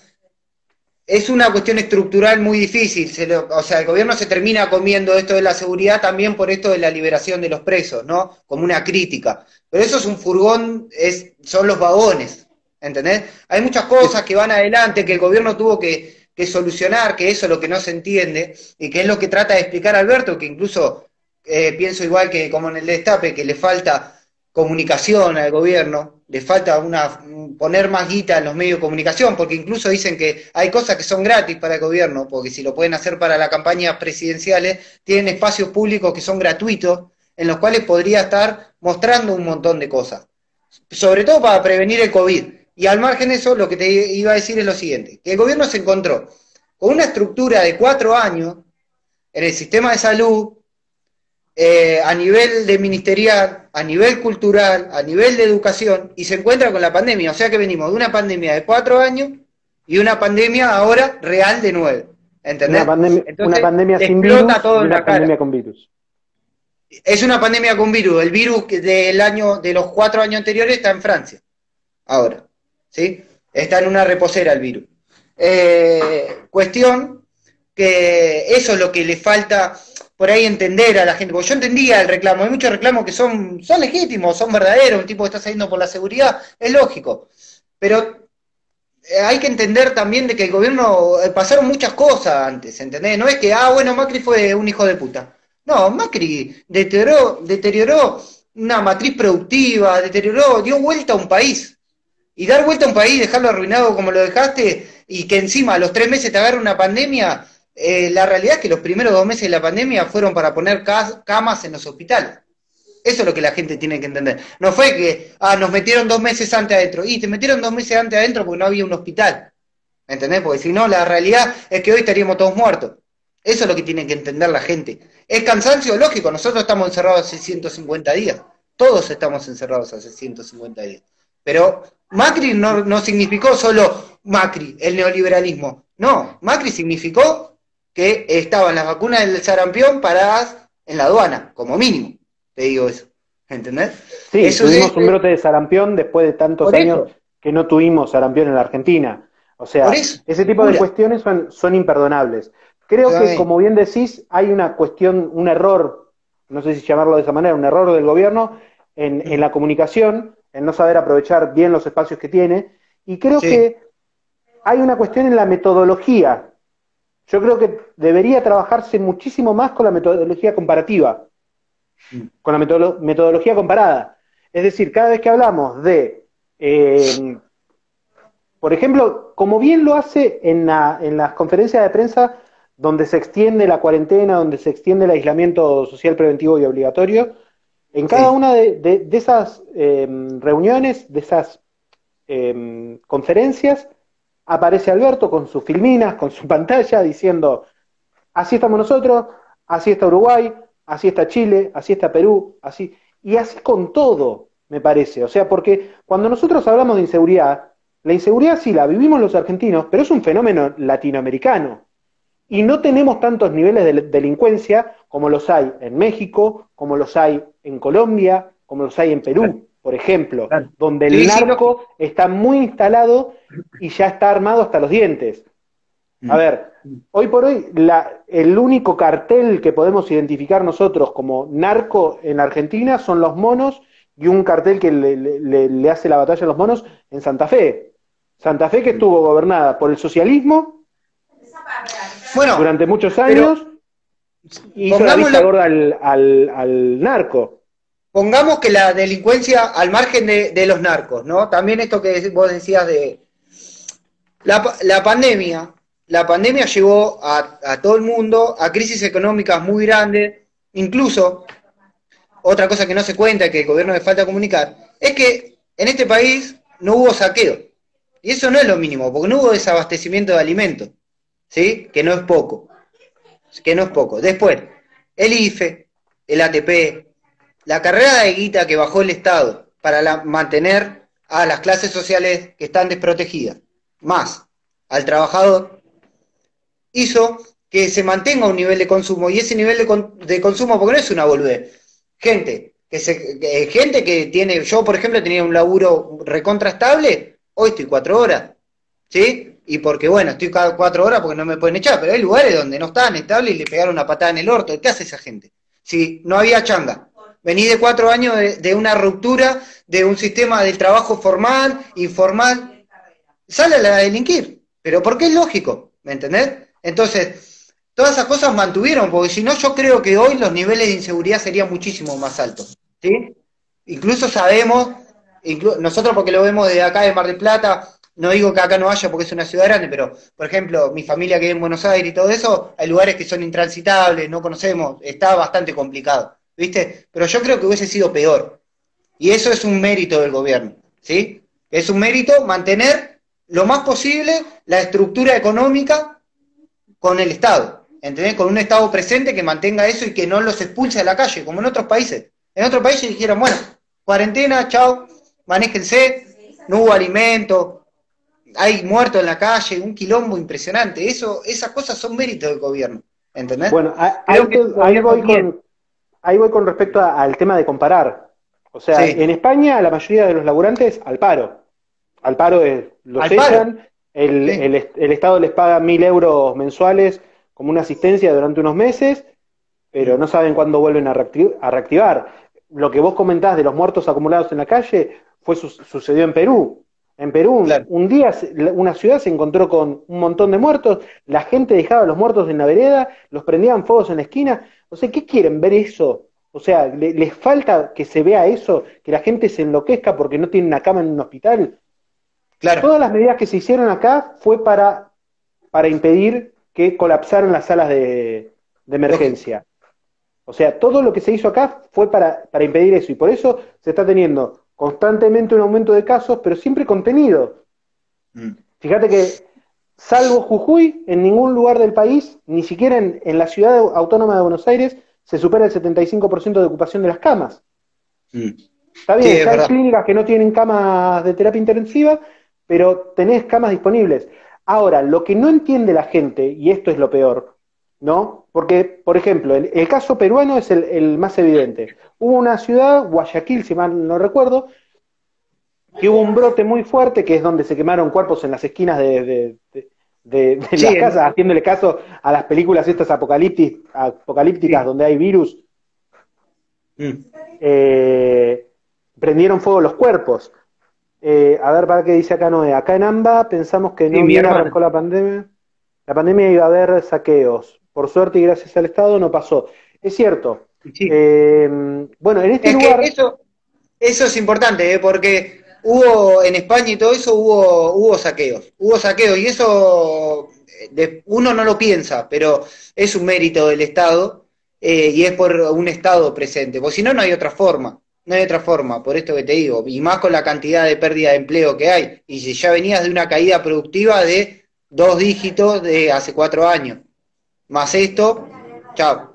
B: Es una cuestión estructural muy difícil, o sea, el gobierno se termina comiendo esto de la seguridad también por esto de la liberación de los presos, ¿no? Como una crítica. Pero eso es un furgón, son los vagones, ¿entendés? Hay muchas cosas que van adelante, que el gobierno tuvo que solucionar, que eso es lo que no se entiende, y que es lo que trata de explicar Alberto, que incluso pienso igual que como en el Destape, que le falta comunicación al gobierno, le falta poner más guita en los medios de comunicación, porque incluso dicen que hay cosas que son gratis para el gobierno, porque si lo pueden hacer para las campañas presidenciales, tienen espacios públicos que son gratuitos, en los cuales podría estar mostrando un montón de cosas, sobre todo para prevenir el COVID. Y al margen de eso, lo que te iba a decir es lo siguiente, que el gobierno se encontró con una estructura de 4 años en el sistema de salud, a nivel de ministerial, a nivel cultural, a nivel de educación, y se encuentra con la pandemia. O sea que venimos de una pandemia de 4 años y una pandemia ahora real de 9. ¿entendés?
A: Una
B: Entonces,
A: pandemia
B: te
A: sin virus
B: explota todo
A: y
B: en la
A: una
B: cara.
A: pandemia con virus.
B: Es una pandemia con virus. El virus de los 4 años anteriores está en Francia, ahora, ¿sí? Está en una reposera el virus. Cuestión que eso es lo que le falta por ahí entender a la gente, porque yo entendía el reclamo, hay muchos reclamos que son legítimos, son verdaderos, un tipo que está saliendo por la seguridad, es lógico, pero hay que entender también de que el gobierno pasaron muchas cosas antes, ¿entendés? No es que, bueno, Macri fue un hijo de puta. No, Macri deterioró una matriz productiva, dio vuelta a un país. Y dar vuelta a un país, dejarlo arruinado como lo dejaste, y que encima a los 3 meses te agarre una pandemia, la realidad es que los primeros 2 meses de la pandemia fueron para poner camas en los hospitales. Eso es lo que la gente tiene que entender. No fue que, nos metieron 2 meses antes adentro. Y te metieron 2 meses antes adentro porque no había un hospital. ¿Entendés? Porque si no, la realidad es que hoy estaríamos todos muertos. Eso es lo que tiene que entender la gente. Es cansancio lógico. Nosotros estamos encerrados hace 150 días. Todos estamos encerrados hace 150 días. Pero Macri no significó solo Macri, el neoliberalismo. No, Macri significó que estaban las vacunas del sarampión paradas en la aduana, como mínimo. Te digo eso, ¿entendés?
A: Sí,
B: eso
A: tuvimos un brote de sarampión después de tantos años que no tuvimos sarampión en la Argentina. O sea, ese tipo de cuestiones son imperdonables. Creo que, como bien decís, hay una cuestión, un error, no sé si llamarlo de esa manera, un error del gobierno en la comunicación, en no saber aprovechar bien los espacios que tiene, y creo que hay una cuestión en la metodología. Yo creo que debería trabajarse muchísimo más con la metodología comparativa, con la metodología comparada. Es decir, cada vez que hablamos de, por ejemplo, como bien lo hace en las conferencias de prensa donde se extiende la cuarentena, donde se extiende el aislamiento social preventivo y obligatorio, en cada una de esas reuniones, de esas conferencias, aparece Alberto con sus filminas, con su pantalla, diciendo, así estamos nosotros, así está Uruguay, así está Chile, así está Perú, así, y así con todo, me parece. O sea, porque cuando nosotros hablamos de inseguridad, la inseguridad sí la vivimos los argentinos, pero es un fenómeno latinoamericano. Y no tenemos tantos niveles de delincuencia como los hay en México, como los hay en Colombia, como los hay en Perú, por ejemplo, donde el narco está muy instalado y ya está armado hasta los dientes. A ver, hoy por hoy el único cartel que podemos identificar nosotros como narco en Argentina son los monos y un cartel que le hace la batalla a los monos en Santa Fe. Santa Fe que estuvo gobernada por el socialismo durante muchos años y hizo la vista gorda al narco.
B: Pongamos que la delincuencia al margen de los narcos, ¿no? También esto que vos decías de la pandemia. La pandemia llevó a todo el mundo a crisis económicas muy grandes, incluso, otra cosa que no se cuenta, que el gobierno le falta comunicar, es que en este país no hubo saqueo. Y eso no es lo mínimo, porque no hubo desabastecimiento de alimentos, ¿sí? Que no es poco. Después, el IFE, el ATP, la carrera de guita que bajó el Estado para mantener a las clases sociales que están desprotegidas, más al trabajador, hizo que se mantenga un nivel de consumo, y ese nivel de consumo, porque no es una boludez, gente que tiene, yo por ejemplo tenía un laburo recontra estable, hoy estoy 4 horas, ¿sí? Y porque bueno, estoy cada 4 horas porque no me pueden echar, pero hay lugares donde no estaban estables y le pegaron una patada en el orto. ¿Qué hace esa gente? Si no había changa. Vení de 4 años de una ruptura de un sistema del trabajo formal, informal, sale a delinquir, pero porque es lógico, ¿me entendés? Entonces, todas esas cosas mantuvieron, porque si no, yo creo que hoy los niveles de inseguridad serían muchísimo más altos, ¿sí? Incluso sabemos, nosotros porque lo vemos desde acá de Mar del Plata, no digo que acá no haya porque es una ciudad grande, pero, por ejemplo, mi familia que vive en Buenos Aires y todo eso, hay lugares que son intransitables, no conocemos, está bastante complicado, ¿viste? Pero yo creo que hubiese sido peor, y eso es un mérito del gobierno, ¿sí? Es un mérito mantener lo más posible la estructura económica con el Estado, ¿entendés? Con un Estado presente que mantenga eso y que no los expulse a la calle, como en otros países. En otros países dijeron, bueno, cuarentena, chao, manéjense, no hubo alimento, hay muertos en la calle, un quilombo impresionante. Esas cosas son méritos del gobierno, ¿entendés?
A: Bueno,
B: Creo que el
A: ahí
B: gobierno
A: voy
B: tiene.
A: ahí voy con respecto al tema de comparar. O sea, en
B: Sí,
A: España la mayoría de los laburantes al paro. Al paro los
B: al paro.
A: echan,
B: Sí,
A: el Estado les paga 1.000 euros mensuales como una asistencia durante unos meses, pero
B: mm,
A: no saben cuándo vuelven a reactivar. Lo que vos comentás de los muertos acumulados en la calle sucedió en Perú. En Perú,
B: claro,
A: un día una ciudad se encontró con un montón de muertos, la gente dejaba a los muertos en la vereda, los prendían fuegos en la esquina. O sea, ¿qué quieren ver eso? O sea, les falta que se vea eso, que la gente se enloquezca porque no tiene una cama en un hospital.
B: claro.
A: Todas las medidas que se hicieron acá fue para impedir que colapsaran las salas de
B: Lógico.
A: emergencia. O sea, todo lo que se hizo acá fue para impedir eso, y por eso se está teniendo constantemente un aumento de casos, pero siempre contenido.
B: Mm.
A: Fíjate que, salvo Jujuy, en ningún lugar del país, ni siquiera en la ciudad autónoma de Buenos Aires, se supera el 75% de ocupación de las camas.
B: Mm.
A: Está
B: Sí,
A: bien,
B: es
A: ya hay
B: verdad.
A: clínicas que no tienen camas de terapia intensiva, pero tenés camas disponibles. Ahora, lo que no entiende la gente, y esto es lo peor, ¿no? Porque, por ejemplo, el caso peruano es el más evidente. Hubo una ciudad, Guayaquil, si mal no recuerdo, que hubo un brote muy fuerte, que es donde se quemaron cuerpos en las esquinas de
B: Sí,
A: las casas, haciéndole caso a las películas estas apocalípticas
B: sí.
A: donde hay virus.
B: Mm.
A: eh, Prendieron fuego los cuerpos. A ver, para qué dice acá Noé. Acá en AMBA pensamos que
B: Sí,
A: no
B: mi
A: bien
B: hermana.
A: arrancó la pandemia. La pandemia iba a haber saqueos. Por suerte y gracias al Estado no pasó. Es cierto.
B: Sí.
A: Bueno, en este
B: Es que
A: lugar,
B: eso es importante, ¿eh? Porque hubo en España y todo eso hubo saqueos. Hubo saqueos y eso uno no lo piensa, pero es un mérito del Estado y es por un Estado presente. Porque si no, no hay otra forma. No hay otra forma, por esto que te digo. Y más con la cantidad de pérdida de empleo que hay. Y si ya venías de una caída productiva de 2 dígitos de hace 4 años. Más esto, chao.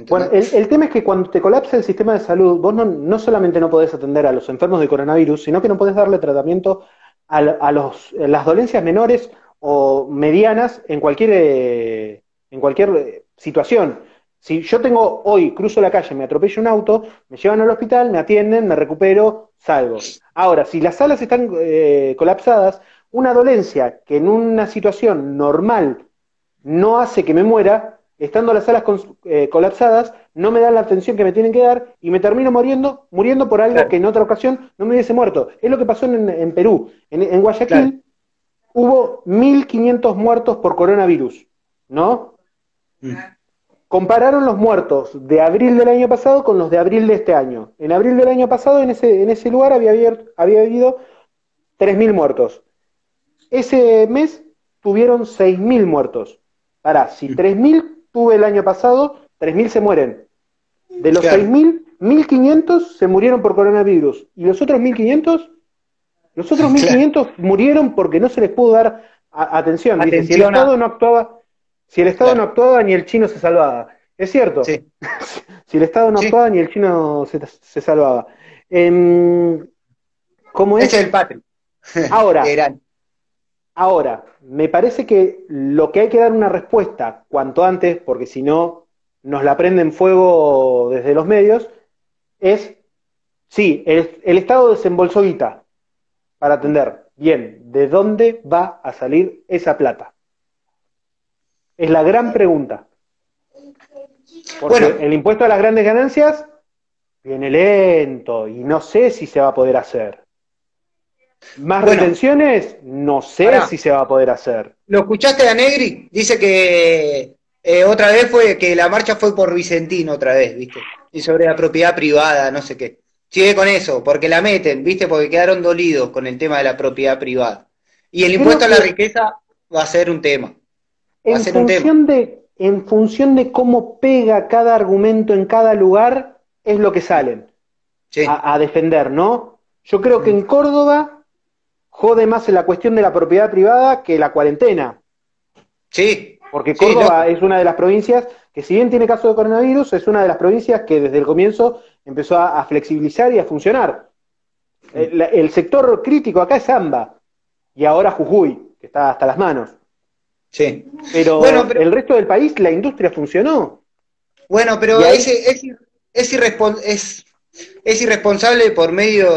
A: bueno,
B: ¿Entendés?
A: el tema es que cuando te colapsa el sistema de salud, vos no solamente no podés atender a los enfermos de coronavirus, sino que no podés darle tratamiento a las dolencias menores o medianas en cualquier situación. Si yo tengo hoy, cruzo la calle, me atropella un auto, me llevan al hospital, me atienden, me recupero, salgo. Ahora, si las salas están colapsadas, una dolencia que en una situación normal no hace que me muera, estando las salas colapsadas, no me dan la atención que me tienen que dar y me termino muriendo por algo que
B: Claro,
A: en otra ocasión no me hubiese muerto. Es lo que pasó en Perú. En
B: claro.
A: Guayaquil hubo 1.500 muertos por coronavirus, ¿no?
B: Mm.
A: Compararon los muertos de abril del año pasado con los de abril de este año. En abril del año pasado, en ese lugar había habido 3.000 muertos. Ese mes tuvieron 6.000 muertos. Pará, si
B: Mm.
A: 3.000 tuve el año pasado, 3.000 se mueren. De los
B: Claro.
A: 6.000, 1.500 se murieron por coronavirus. ¿Y los otros 1.500? Los otros mil
B: Claro.
A: quinientos murieron porque no se les pudo dar atención. Dice, si el
B: Atención
A: Estado
B: a.
A: no actuaba, si el Estado no
B: Claro.
A: actuaba, ni el chino se salvaba. Es cierto.
B: Sí.
A: Si el Estado no
B: Sí.
A: actuaba, ni el chino se salvaba. Em, ¿Cómo
B: Ese es
A: es?
B: el Patri. Qué
A: Ahora,
B: grande.
A: Ahora, me parece que lo que hay que dar una respuesta cuanto antes, porque si no nos la prenden fuego desde los medios, es, sí, el Estado desembolsó guita para atender. Bien, ¿de dónde va a salir esa plata? Es la gran pregunta, porque
B: Bueno,
A: el impuesto a las grandes ganancias viene lento y no sé si se va a poder hacer. Más
B: bueno,
A: retenciones, no sé
B: pará.
A: si se va a poder hacer.
B: ¿Lo escuchaste a Negri? Dice que otra vez fue que la marcha fue por Vicentino otra vez, ¿viste? Y sobre la propiedad privada, no sé qué. Sigue con eso, porque la meten, ¿viste? Porque quedaron dolidos con el tema de la propiedad privada. Y el
A: Creo
B: impuesto a la
A: que
B: riqueza va a ser un tema. Va a ser un tema.
A: en función de cómo pega cada argumento en cada lugar, es lo que salen
B: Sí.
A: a defender, ¿no? Yo creo que
B: Mm.
A: en Córdoba jode más en la cuestión de la propiedad privada que la cuarentena,
B: Sí.
A: porque
B: Sí,
A: Córdoba
B: lógico.
A: es una de las provincias que, si bien tiene caso de coronavirus, es una de las provincias que desde el comienzo empezó flexibilizar y a funcionar.
B: Mm.
A: El sector crítico acá es AMBA, y ahora Jujuy, que está hasta las manos.
B: Sí.
A: Pero,
B: Bueno, pero
A: el resto del país, la industria funcionó.
B: Bueno,
A: Y
B: pero
A: ahí,
B: es irresponsable por medio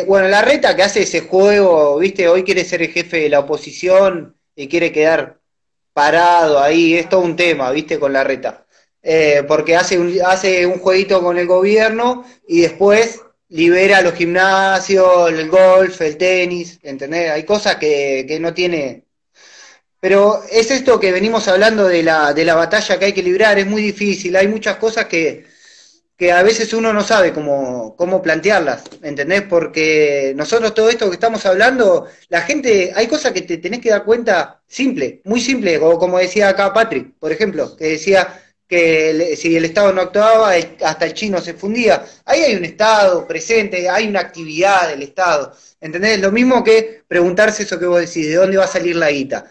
B: bueno, Larreta que hace ese juego, ¿viste? Hoy quiere ser el jefe de la oposición y quiere quedar parado ahí, es todo un tema, ¿viste? Con Larreta. Porque hace un jueguito con el gobierno y después libera los gimnasios, el golf, el tenis, ¿entendés? Hay cosas que no tiene. Pero es esto que venimos hablando de la batalla que hay que librar, es muy difícil, hay muchas cosas que a veces uno no sabe cómo plantearlas, ¿entendés? Porque nosotros todo esto que estamos hablando, la gente, hay cosas que te tenés que dar cuenta simple, muy simple, o como decía acá Patrick, por ejemplo, que decía que si el Estado no actuaba, hasta el chino se fundía. Ahí hay un Estado presente, hay una actividad del Estado, ¿entendés? Lo mismo que preguntarse eso que vos decís, ¿de dónde va a salir la guita?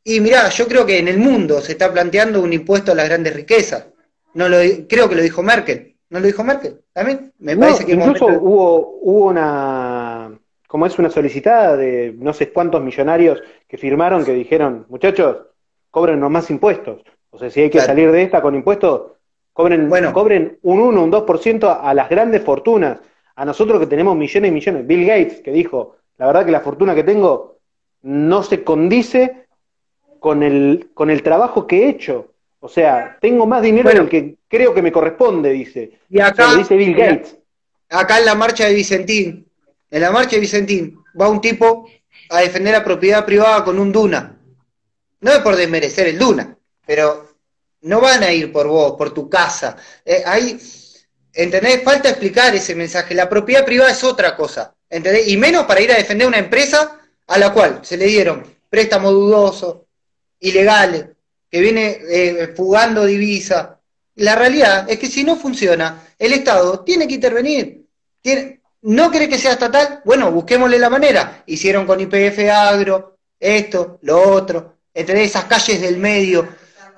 B: Y mirá, yo creo que en el mundo se está planteando un impuesto a las grandes riquezas. Creo que lo dijo Merkel. ¿No lo dijo Merkel? ¿También? Me parece
A: no,
B: que
A: incluso
B: momento.
A: hubo una, como es una solicitada de no sé cuántos millonarios que firmaron que dijeron, muchachos, cóbrennos más impuestos. O sea, si hay que
B: Claro.
A: salir de esta con impuestos,
B: Bueno,
A: cobren un 1, un 2% a las grandes fortunas. A nosotros que tenemos millones y millones. Bill Gates, que dijo, la verdad que la fortuna que tengo no se condice con el trabajo que he hecho. O sea, tengo más dinero del
B: bueno,
A: que creo que me corresponde, dice.
B: y
A: O sea, lo
B: acá,
A: dice Bill Gates.
B: acá en la marcha de Vicentín, en la marcha de Vicentín, va un tipo a defender la propiedad privada con un Duna. No es por desmerecer el Duna, pero no van a ir por vos, por tu casa. Ahí, ¿entendés? Falta explicar ese mensaje. La propiedad privada es otra cosa, ¿entendés? Y menos para ir a defender una empresa a la cual se le dieron préstamos dudosos, ilegales, que viene fugando divisa. La realidad es que si no funciona, el Estado tiene que intervenir. ¿No querés que sea estatal? Bueno, busquémosle la manera. Hicieron con YPF Agro, esto, lo otro, entre esas calles del medio.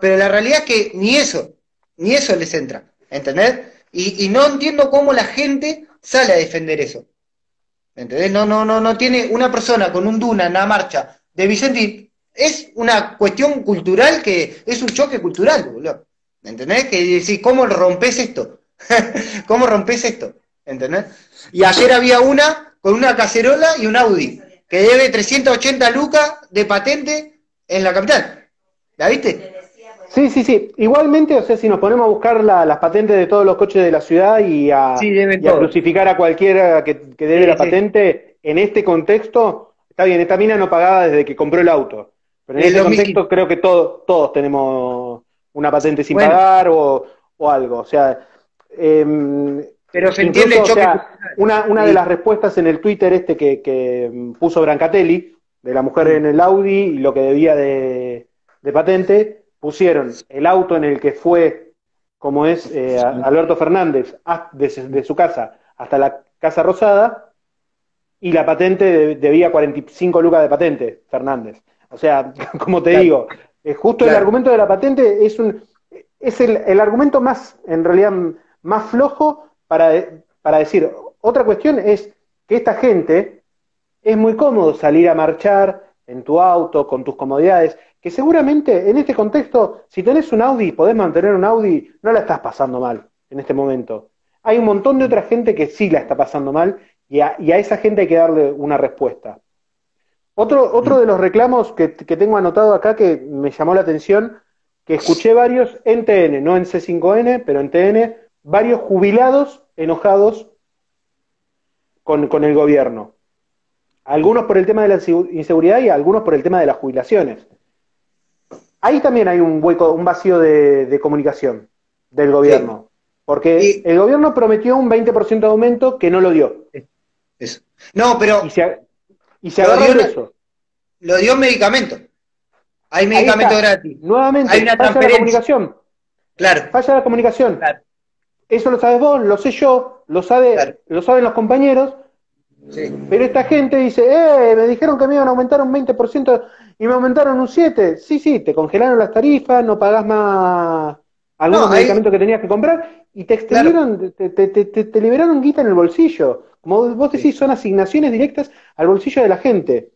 B: Pero la realidad es que ni eso les entra. ¿Entendés? Y no entiendo cómo la gente sale a defender eso. ¿Entendés? No tiene una persona con un Duna en la marcha de Vicentín. Es una cuestión cultural que es un choque cultural, boludo. ¿Entendés? Que decís, ¿cómo rompes esto? ¿Cómo rompes esto? ¿Entendés? Y ayer había una con una cacerola y un Audi que debe 380 lucas de patente en la capital. ¿La viste?
A: Sí, sí, sí. Igualmente, o sea, si nos ponemos a buscar las patentes de todos los coches de la ciudad
B: Sí, deben
A: y a
B: todo.
A: crucificar a cualquiera que debe la
B: Sí.
A: patente, en este contexto, está bien, esta mina no pagaba desde que compró el auto, pero en
B: Del
A: este
B: 2015.
A: contexto creo que todos tenemos una patente sin
B: Bueno,
A: pagar o algo. O sea,
B: pero se entiende el
A: incluso, o
B: choque
A: sea,
B: cultural.
A: una de
B: Sí.
A: las respuestas en el Twitter que puso Brancatelli, de la mujer en el Audi y lo que debía de patente, pusieron el auto en el que fue, como es Alberto Fernández, de su casa hasta la Casa Rosada, y la patente debía 45 lucas de patente, Fernández. O sea, como te
B: Claro,
A: digo, justo el
B: claro.
A: argumento de la patente es el argumento más, en realidad, más flojo para decir. Otra cuestión es que esta gente es muy cómodo salir a marchar en tu auto, con tus comodidades, que seguramente en este contexto, si tenés un Audi, podés mantener un Audi, no la estás pasando mal en este momento. Hay un montón de otra gente que sí la está pasando mal y a esa gente hay que darle una respuesta. Otro de los reclamos que tengo anotado acá que me llamó la atención, que escuché varios en TN, no en C5N, pero en TN, varios jubilados enojados con el gobierno. Algunos por el tema de la inseguridad y algunos por el tema de las jubilaciones. Ahí también hay un hueco, un vacío de comunicación del
B: Sí.
A: gobierno, porque
B: Y
A: el gobierno prometió un 20% de aumento que no lo dio,
B: eso. No,
A: y
B: pero
A: se
B: lo dio,
A: agarran de eso.
B: lo dio medicamento. Hay
A: Ahí
B: medicamento
A: está,
B: gratis. Hay
A: nuevamente,
B: una transferencia. Claro,
A: falla la comunicación.
B: claro,
A: Eso lo sabes vos, lo sé yo,
B: claro.
A: lo saben los compañeros,
B: Sí.
A: pero esta gente dice, me dijeron que me iban a aumentar un 20% y me aumentaron un 7%. Sí, sí, te congelaron las tarifas, no pagás más
B: No,
A: algunos
B: hay,
A: medicamentos que tenías que comprar y te
B: claro.
A: extendieron, te liberaron guita en el bolsillo. Como vos
B: Sí.
A: decís, son asignaciones directas al bolsillo de la gente.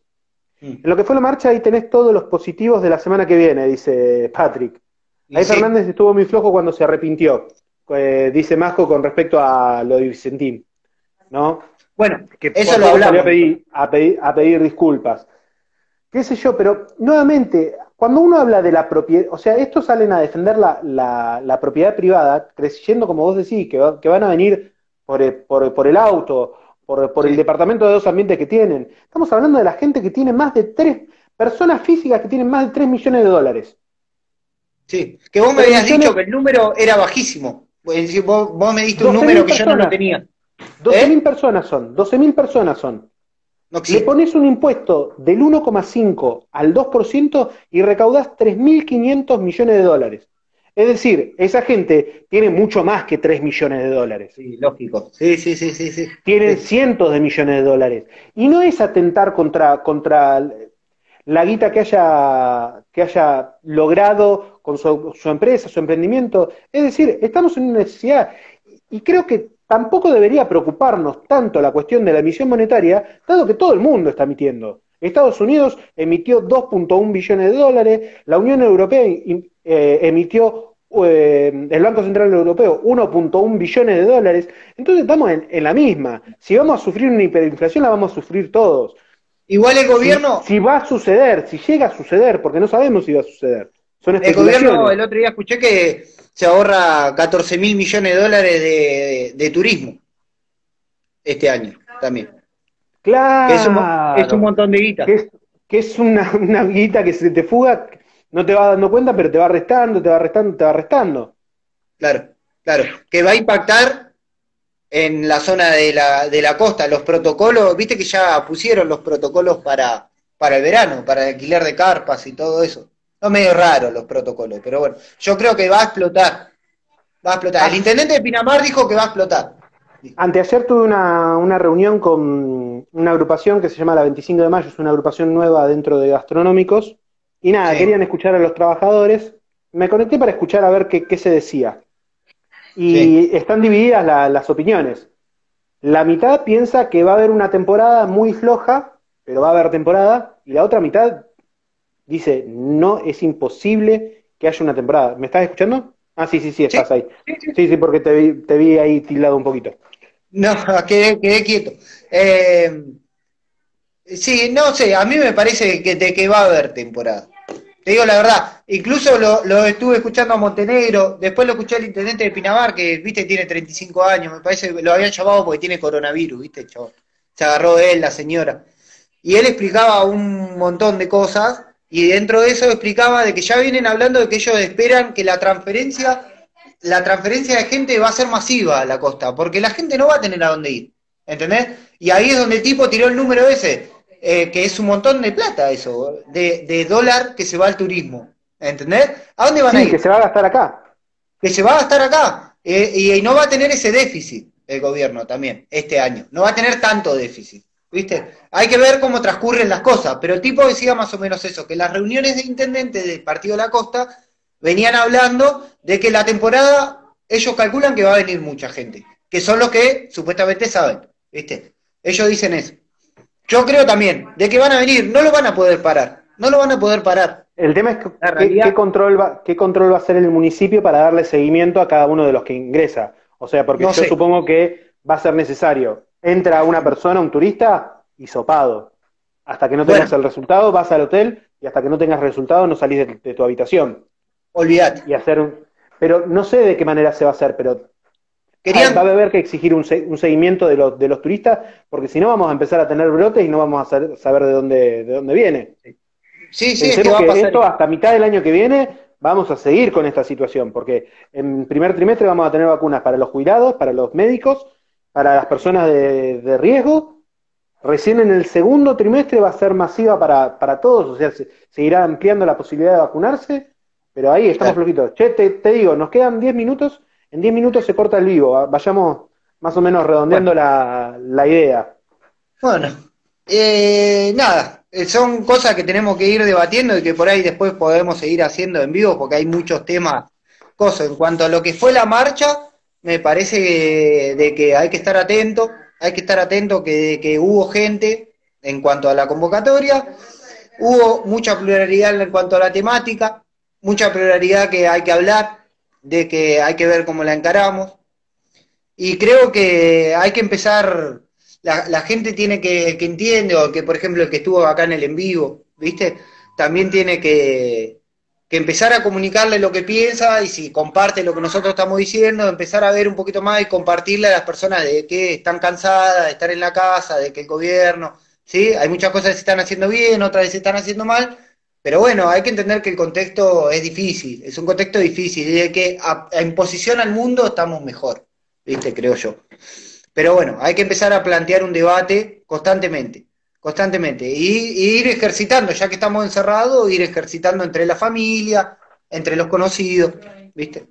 B: Mm.
A: En lo que fue la marcha, ahí tenés todos los positivos de la semana que viene, dice Patrick.
B: Y
A: Ahí
B: sí,
A: Fernández estuvo muy flojo cuando se arrepintió, dice Majo con respecto a lo de Vicentín, ¿no?
B: bueno,
A: Que
B: eso
A: por
B: lo
A: poco salió a
B: hablamos.
A: pedir, a pedir disculpas. Qué sé yo, pero nuevamente, cuando uno habla de la propiedad, o sea, estos salen a defender la propiedad privada, creyendo, como vos decís, que van a venir por el auto, por el
B: Sí,
A: departamento de dos ambientes que tienen. Estamos hablando de la gente que tiene más de tres, personas físicas que tienen más de 3 millones de dólares.
B: sí. Que vos me
A: 3
B: habías dicho
A: millones,
B: que el número era bajísimo. Pues, decir, vos me diste un
A: 12
B: número
A: mil
B: que yo no lo
A: personas,
B: tenía.
A: 12.000
B: ¿Eh?
A: personas son, 12.000 personas son.
B: No
A: Le
B: existe.
A: pones un impuesto del 1,5 al 2% y recaudás 3.500 millones de dólares. Es decir, esa gente tiene mucho más que 3 millones de dólares.
B: Sí, lógico. Sí, sí, sí, sí, sí.
A: Tienen
B: Sí.
A: cientos de millones de dólares. Y no es atentar contra la guita que haya logrado con su empresa, su emprendimiento. Es decir, estamos en una necesidad. Y creo que tampoco debería preocuparnos tanto la cuestión de la emisión monetaria, dado que todo el mundo está emitiendo. Estados Unidos emitió 2,1 billones de dólares, la Unión Europea emitió, el Banco Central Europeo, 1,1 billones de dólares. Entonces estamos en la misma. Si vamos a sufrir una hiperinflación, la vamos a sufrir todos.
B: Igual
A: Si va a suceder, si llega a suceder, porque no sabemos si va a suceder. Son
B: el gobierno,
A: especulaciones.
B: el otro día escuché que se ahorra 14.000 millones de dólares de turismo este año también. Que es un
A: Claro,
B: montón de
A: que
B: guita.
A: es, que es una guita que se te fuga, no te vas dando cuenta, pero te va restando, te va restando, te va restando.
B: Claro, claro. Que va a impactar en la zona de la costa. Los protocolos, viste que ya pusieron los protocolos para el verano, para el alquiler de carpas y todo eso. No medio raro los protocolos, pero bueno, yo creo que va a explotar. Va a explotar. El
A: As-
B: intendente de Pinamar dijo que va a explotar.
A: Anteayer tuve una reunión con una agrupación que se llama la 25 de Mayo, es una agrupación nueva dentro de gastronómicos, y nada,
B: Sí,
A: querían escuchar a los trabajadores. Me conecté para escuchar a ver qué se decía.
B: sí.
A: Y están divididas las opiniones. La mitad piensa que va a haber una temporada muy floja, pero va a haber temporada, y la otra mitad dice, no, es imposible que haya una temporada. ¿Me estás escuchando? Ah, sí, sí, sí,
B: Sí,
A: estás ahí.
B: sí, sí.
A: Sí, sí, porque te vi ahí tildado un poquito.
B: No, quedé quieto. Eh, sí, no sé, a mí me parece que va a haber temporada. Te digo la verdad, incluso lo estuve escuchando a Montenegro, después lo escuché al intendente de Pinamar, que, viste, tiene 35 años, me parece que lo habían llamado porque tiene coronavirus, viste, chabón. Se agarró él, la señora. Y él explicaba un montón de cosas, y dentro de eso explicaba de que ya vienen hablando de que ellos esperan que la transferencia de gente va a ser masiva a la costa, porque la gente no va a tener a dónde ir, ¿entendés? Y ahí es donde el tipo tiró el número ese, que es un montón de plata eso, de dólar que se va al turismo, ¿entendés? ¿A dónde van a
A: Sí, que se
B: ir?
A: va a gastar acá.
B: Que se va a gastar acá, y no va a tener ese déficit el gobierno también, este año, no va a tener tanto déficit, ¿viste? Hay que ver cómo transcurren las cosas, pero el tipo decía más o menos eso, que las reuniones de intendentes del Partido de la Costa venían hablando de que la temporada, ellos calculan que va a venir mucha gente, que son los que supuestamente saben, ¿viste? Ellos dicen eso. Yo creo también, de que van a venir, no lo van a poder parar, no lo van a poder parar.
A: El tema es
B: La
A: qué
B: realidad,
A: qué control va a hacer el municipio para darle seguimiento a cada uno de los que ingresa. O sea, porque
B: no
A: yo
B: sé.
A: supongo que va a ser necesario. Entra una persona, un turista, hisopado. Hasta que no tengas
B: Bueno,
A: el resultado, vas al hotel y hasta que no tengas resultado no salís de tu habitación.
B: olvídate.
A: Y hacer pero no sé de qué manera se va a hacer, pero
B: Querían,
A: va a haber que exigir un seguimiento de los turistas, porque si no vamos a empezar a tener brotes y no vamos a saber de dónde viene.
B: sí, sí, es que
A: Pensemos
B: va a
A: que
B: pasar
A: esto
B: eso.
A: hasta mitad del año que viene vamos a seguir con esta situación, porque en primer trimestre vamos a tener vacunas para los jubilados, para los médicos, para las personas de riesgo. Recién en el segundo trimestre va a ser masiva para todos, o sea, se irá ampliando la posibilidad de vacunarse, pero ahí estamos
B: Claro.
A: flojitos. Che, te digo, nos quedan 10 minutos, en 10 minutos se corta el vivo, vayamos más o menos
B: Bueno,
A: redondeando la idea.
B: bueno. Nada, son cosas que tenemos que ir debatiendo y que por ahí después podemos seguir haciendo en vivo porque hay muchos temas, cosas. En cuanto a lo que fue la marcha, me parece de que hay que estar atento que hubo gente en cuanto a la convocatoria. Hubo mucha pluralidad en cuanto a la temática, mucha pluralidad que hay que hablar, de que hay que ver cómo la encaramos, y creo que hay que empezar, la gente tiene que entiende, o que por ejemplo el que estuvo acá en el en vivo, ¿viste? También tiene que empezar a comunicarle lo que piensa, y si comparte lo que nosotros estamos diciendo, empezar a ver un poquito más y compartirle a las personas de que están cansadas de estar en la casa, de que el gobierno, ¿sí? Hay muchas cosas que se están haciendo bien, otras se están haciendo mal, pero bueno, hay que entender que el contexto es difícil, es un contexto difícil, y de que en posición al mundo estamos mejor, ¿viste? Creo yo. Pero bueno, hay que empezar a plantear un debate constantemente, y ir ejercitando, ya que estamos encerrados, ir ejercitando entre la familia, entre los conocidos, ¿viste?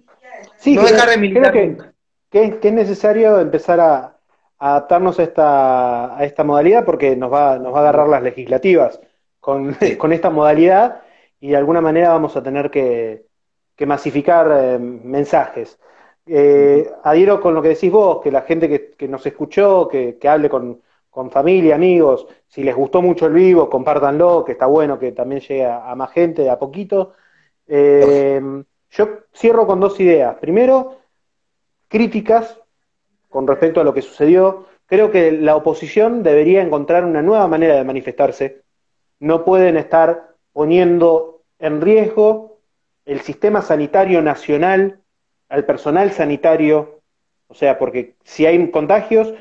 A: Sí,
B: No dejar de
A: creo
B: militar nunca.
A: que es necesario empezar a adaptarnos a esta modalidad porque nos va a agarrar las legislativas
B: Sí.
A: con esta modalidad y de alguna manera vamos a tener que masificar mensajes. Adhiero con lo que decís vos, que la gente que nos escuchó, que hable con familia, amigos, si les gustó mucho el vivo, compártanlo, que está bueno que también llegue a más gente de a poquito.
B: Lógico.
A: Eh, yo cierro con dos ideas. Primero, críticas con respecto a lo que sucedió. Creo que la oposición debería encontrar una nueva manera de manifestarse. No pueden estar poniendo en riesgo el sistema sanitario nacional, al personal sanitario, o sea, porque si hay contagios,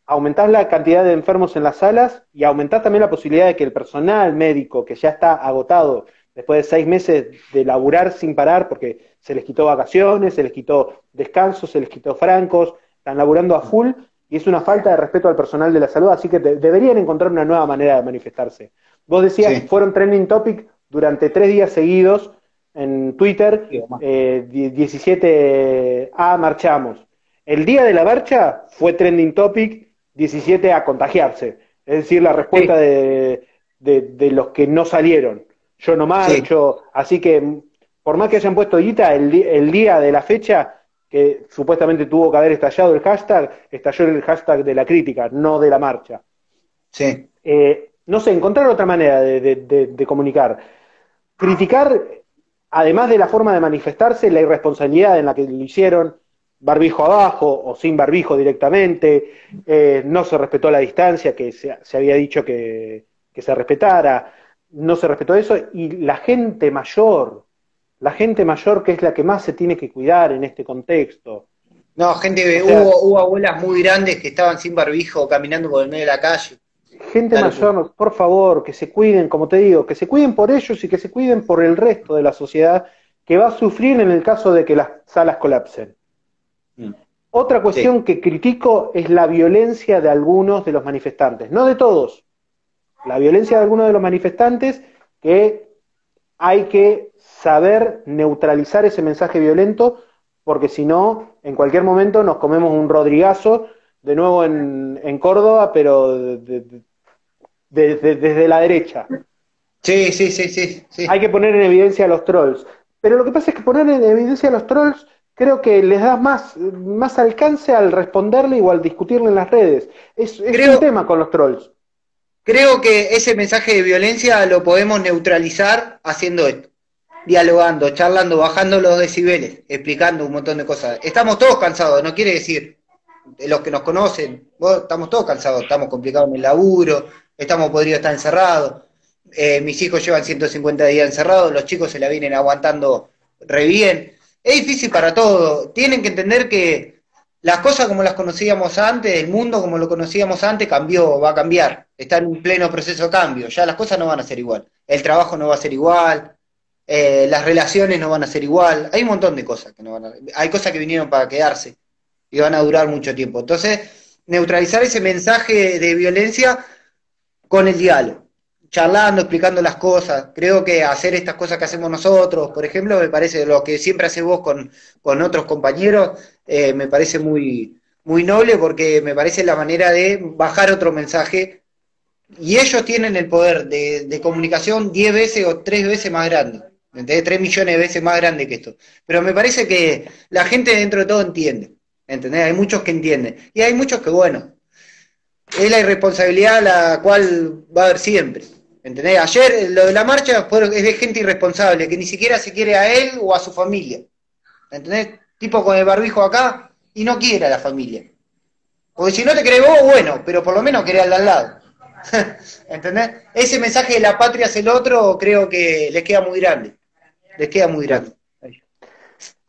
A: aumentás la cantidad de enfermos en las salas y aumentás también la posibilidad de que el personal médico, que ya está agotado después de 6 meses de laburar sin parar, porque se les quitó vacaciones, se les quitó descansos, se les quitó francos, están laburando a full y es una falta de respeto al personal de la salud, así que deberían encontrar una nueva manera de manifestarse. Vos decías,
B: Sí.
A: fueron trending topic durante 3 días seguidos en Twitter,
B: Digo, más.
A: 17 marchamos. El día de la marcha fue trending topic 17 a contagiarse. Es decir, la respuesta
B: Sí,
A: de los que no salieron. Yo no
B: sí,
A: marcho, así que por más que hayan puesto guita, el día de la fecha que supuestamente tuvo que haber estallado el hashtag, estalló el hashtag de la crítica, no de la marcha.
B: sí.
A: No sé, encontrar otra manera de comunicar. Criticar, además de la forma de manifestarse, la irresponsabilidad en la que lo hicieron, barbijo abajo o sin barbijo directamente, no se respetó la distancia que se había dicho que se respetara, no se respetó eso, y la gente mayor que es la que más se tiene que cuidar en este contexto.
B: No,
A: O
B: gente,
A: sea,
B: hubo abuelas muy grandes que estaban sin barbijo caminando por el medio de la calle.
A: gente
B: Una locura.
A: mayor, por favor, que se cuiden, como te digo, que se cuiden por ellos y que se cuiden por el resto de la sociedad que va a sufrir en el caso de que las salas colapsen.
B: Mm.
A: Otra
B: Sí.
A: cuestión que critico es la violencia de algunos de los manifestantes, no de todos, la violencia de algunos de los manifestantes que hay que saber neutralizar ese mensaje violento porque si no, en cualquier momento nos comemos un Rodrigazo de nuevo en Córdoba, pero desde la derecha.
B: Sí, sí, sí, sí,
A: Hay
B: sí.
A: que poner en evidencia a los trolls. Pero lo que pasa es que poner en evidencia a los trolls creo que les da más alcance al responderle o al discutirle en las redes. Es un
B: Creo,
A: tema con los trolls.
B: creo que ese mensaje de violencia lo podemos neutralizar haciendo esto. Dialogando, charlando, bajando los decibeles, explicando un montón de cosas. Estamos todos cansados, no quiere decir, los que nos conocen, estamos todos cansados, estamos complicados en el laburo, estamos podridos estar encerrados. Mis hijos llevan 150 días encerrados, los chicos se la vienen aguantando re bien. Es difícil para todos. Tienen que entender que las cosas como las conocíamos antes, el mundo como lo conocíamos antes, cambió, va a cambiar. Está en un pleno proceso de cambio. Ya las cosas no van a ser igual. El trabajo no va a ser igual, las relaciones no van a ser igual. Hay un montón de cosas que no van a. Hay cosas que vinieron para quedarse y van a durar mucho tiempo. Entonces, neutralizar ese mensaje de violencia con el diálogo, charlando, explicando las cosas. Creo que hacer estas cosas que hacemos nosotros, por ejemplo, me parece lo que siempre haces vos con otros compañeros, me parece muy, muy noble porque me parece la manera de bajar otro mensaje y ellos tienen el poder de comunicación 10 veces o 3 veces más grande. ¿Entendés? 3 millones de veces más grande que esto. Pero me parece que la gente dentro de todo entiende. ¿Entendés? Hay muchos que entienden. Y hay muchos que, bueno, es la irresponsabilidad la cual va a haber siempre. ¿Entendés? Ayer lo de la marcha es de gente irresponsable, que ni siquiera se quiere a él o a su familia. ¿Entendés? Tipo con el barbijo acá y no quiere a la familia. Porque si no te crees vos, bueno, pero por lo menos querés al de al lado. ¿Entendés? Ese mensaje de la patria hacia el otro creo que les queda muy grande. Les queda muy grande.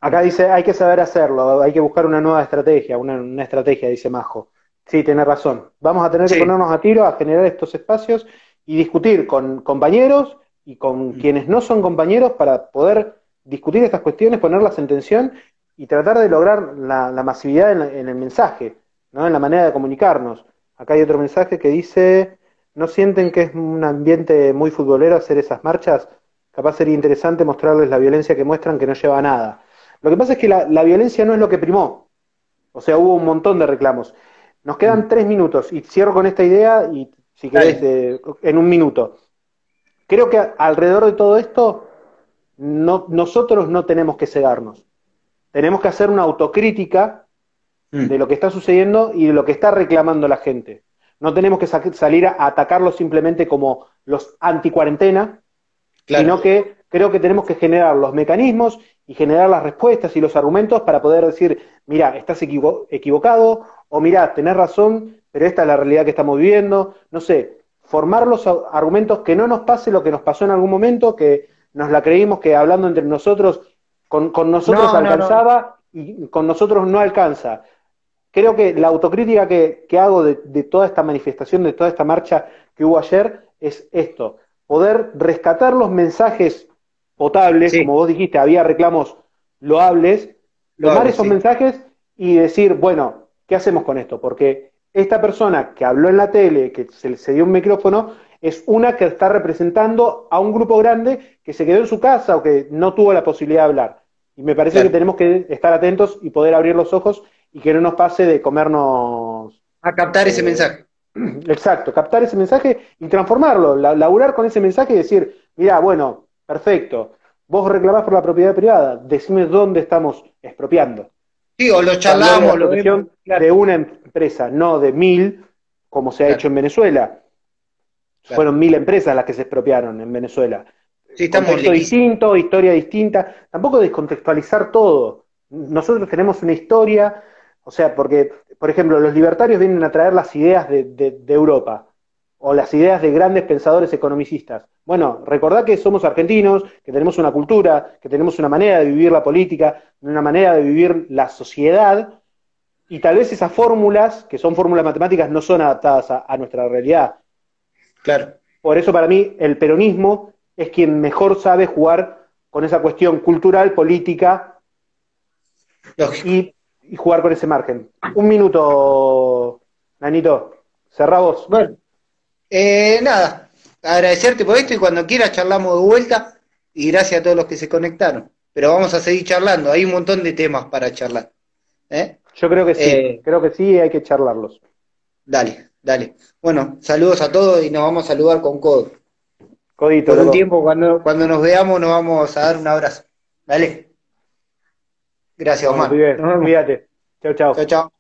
A: Acá dice, hay que saber hacerlo, hay que buscar una nueva estrategia, una estrategia, dice Majo. Sí, tenés razón. Vamos a tener que ponernos a tiro a generar estos espacios y discutir con compañeros y con quienes no son compañeros para poder discutir estas cuestiones, ponerlas en tensión y tratar de lograr la masividad en el mensaje, ¿no? En la manera de comunicarnos. Acá hay otro mensaje que dice, ¿no sienten que es un ambiente muy futbolero hacer esas marchas? Capaz sería interesante mostrarles la violencia que muestran que no lleva a nada. Lo que pasa es que la violencia no es lo que primó. O sea, hubo un montón de reclamos. Nos quedan 3 minutos y cierro con esta idea y si querés en un minuto. Creo que alrededor de todo esto nosotros no tenemos que cegarnos. Tenemos que hacer una autocrítica de lo que está sucediendo y de lo que está reclamando la gente. No tenemos que salir a atacarlos simplemente como los anti-cuarentena, sino que creo que tenemos que generar los mecanismos y generar las respuestas y los argumentos para poder decir, mira, estás equivocado, o mira, tenés razón, pero esta es la realidad que estamos viviendo. No sé, formar los argumentos, que no nos pase lo que nos pasó en algún momento, que nos la creímos que hablando entre nosotros, con nosotros alcanzaba y con nosotros no alcanza. Creo que la autocrítica que hago de toda esta manifestación, de toda esta marcha que hubo ayer, es esto, poder rescatar los mensajes potables, como vos dijiste, había reclamos loables, tomar esos mensajes y decir, bueno, ¿qué hacemos con esto? Porque esta persona que habló en la tele, que se dio un micrófono, es una que está representando a un grupo grande que se quedó en su casa o que no tuvo la posibilidad de hablar. Y me parece que tenemos que estar atentos y poder abrir los ojos y que no nos pase de comernos...
B: A captar ese mensaje.
A: Exacto, captar ese mensaje y transformarlo, laburar con ese mensaje y decir, mira, bueno, perfecto, vos reclamás por la propiedad privada, decime dónde estamos expropiando.
B: Sí, o lo charlamos, lo vemos,
A: de una empresa, no de 1000, como se ha hecho en Venezuela. Fueron 1000 empresas las que se expropiaron en Venezuela.
B: Sí,
A: contexto distinto, historia distinta, tampoco descontextualizar todo. Nosotros tenemos una historia, o sea, porque, por ejemplo, los libertarios vienen a traer las ideas de Europa, o las ideas de grandes pensadores economicistas. Bueno, recordad que somos argentinos, que tenemos una cultura, que tenemos una manera de vivir la política, una manera de vivir la sociedad, y tal vez esas fórmulas, que son fórmulas matemáticas, no son adaptadas a nuestra realidad.
B: Claro.
A: Por eso para mí el peronismo es quien mejor sabe jugar con esa cuestión cultural, política y jugar con ese margen. Un minuto, Nanito, cerrá vos.
B: Bueno, nada, agradecerte por esto y cuando quieras charlamos de vuelta y gracias a todos los que se conectaron. Pero vamos a seguir charlando, hay un montón de temas para charlar.
A: Yo creo que sí, hay que charlarlos.
B: Dale. Bueno, saludos a todos y nos vamos a saludar con codo.
A: Codito.
B: Por un tiempo, cuando nos veamos, nos vamos a dar un abrazo. Dale. Gracias, Omar.
A: Cuídate. Chau.
B: Chao.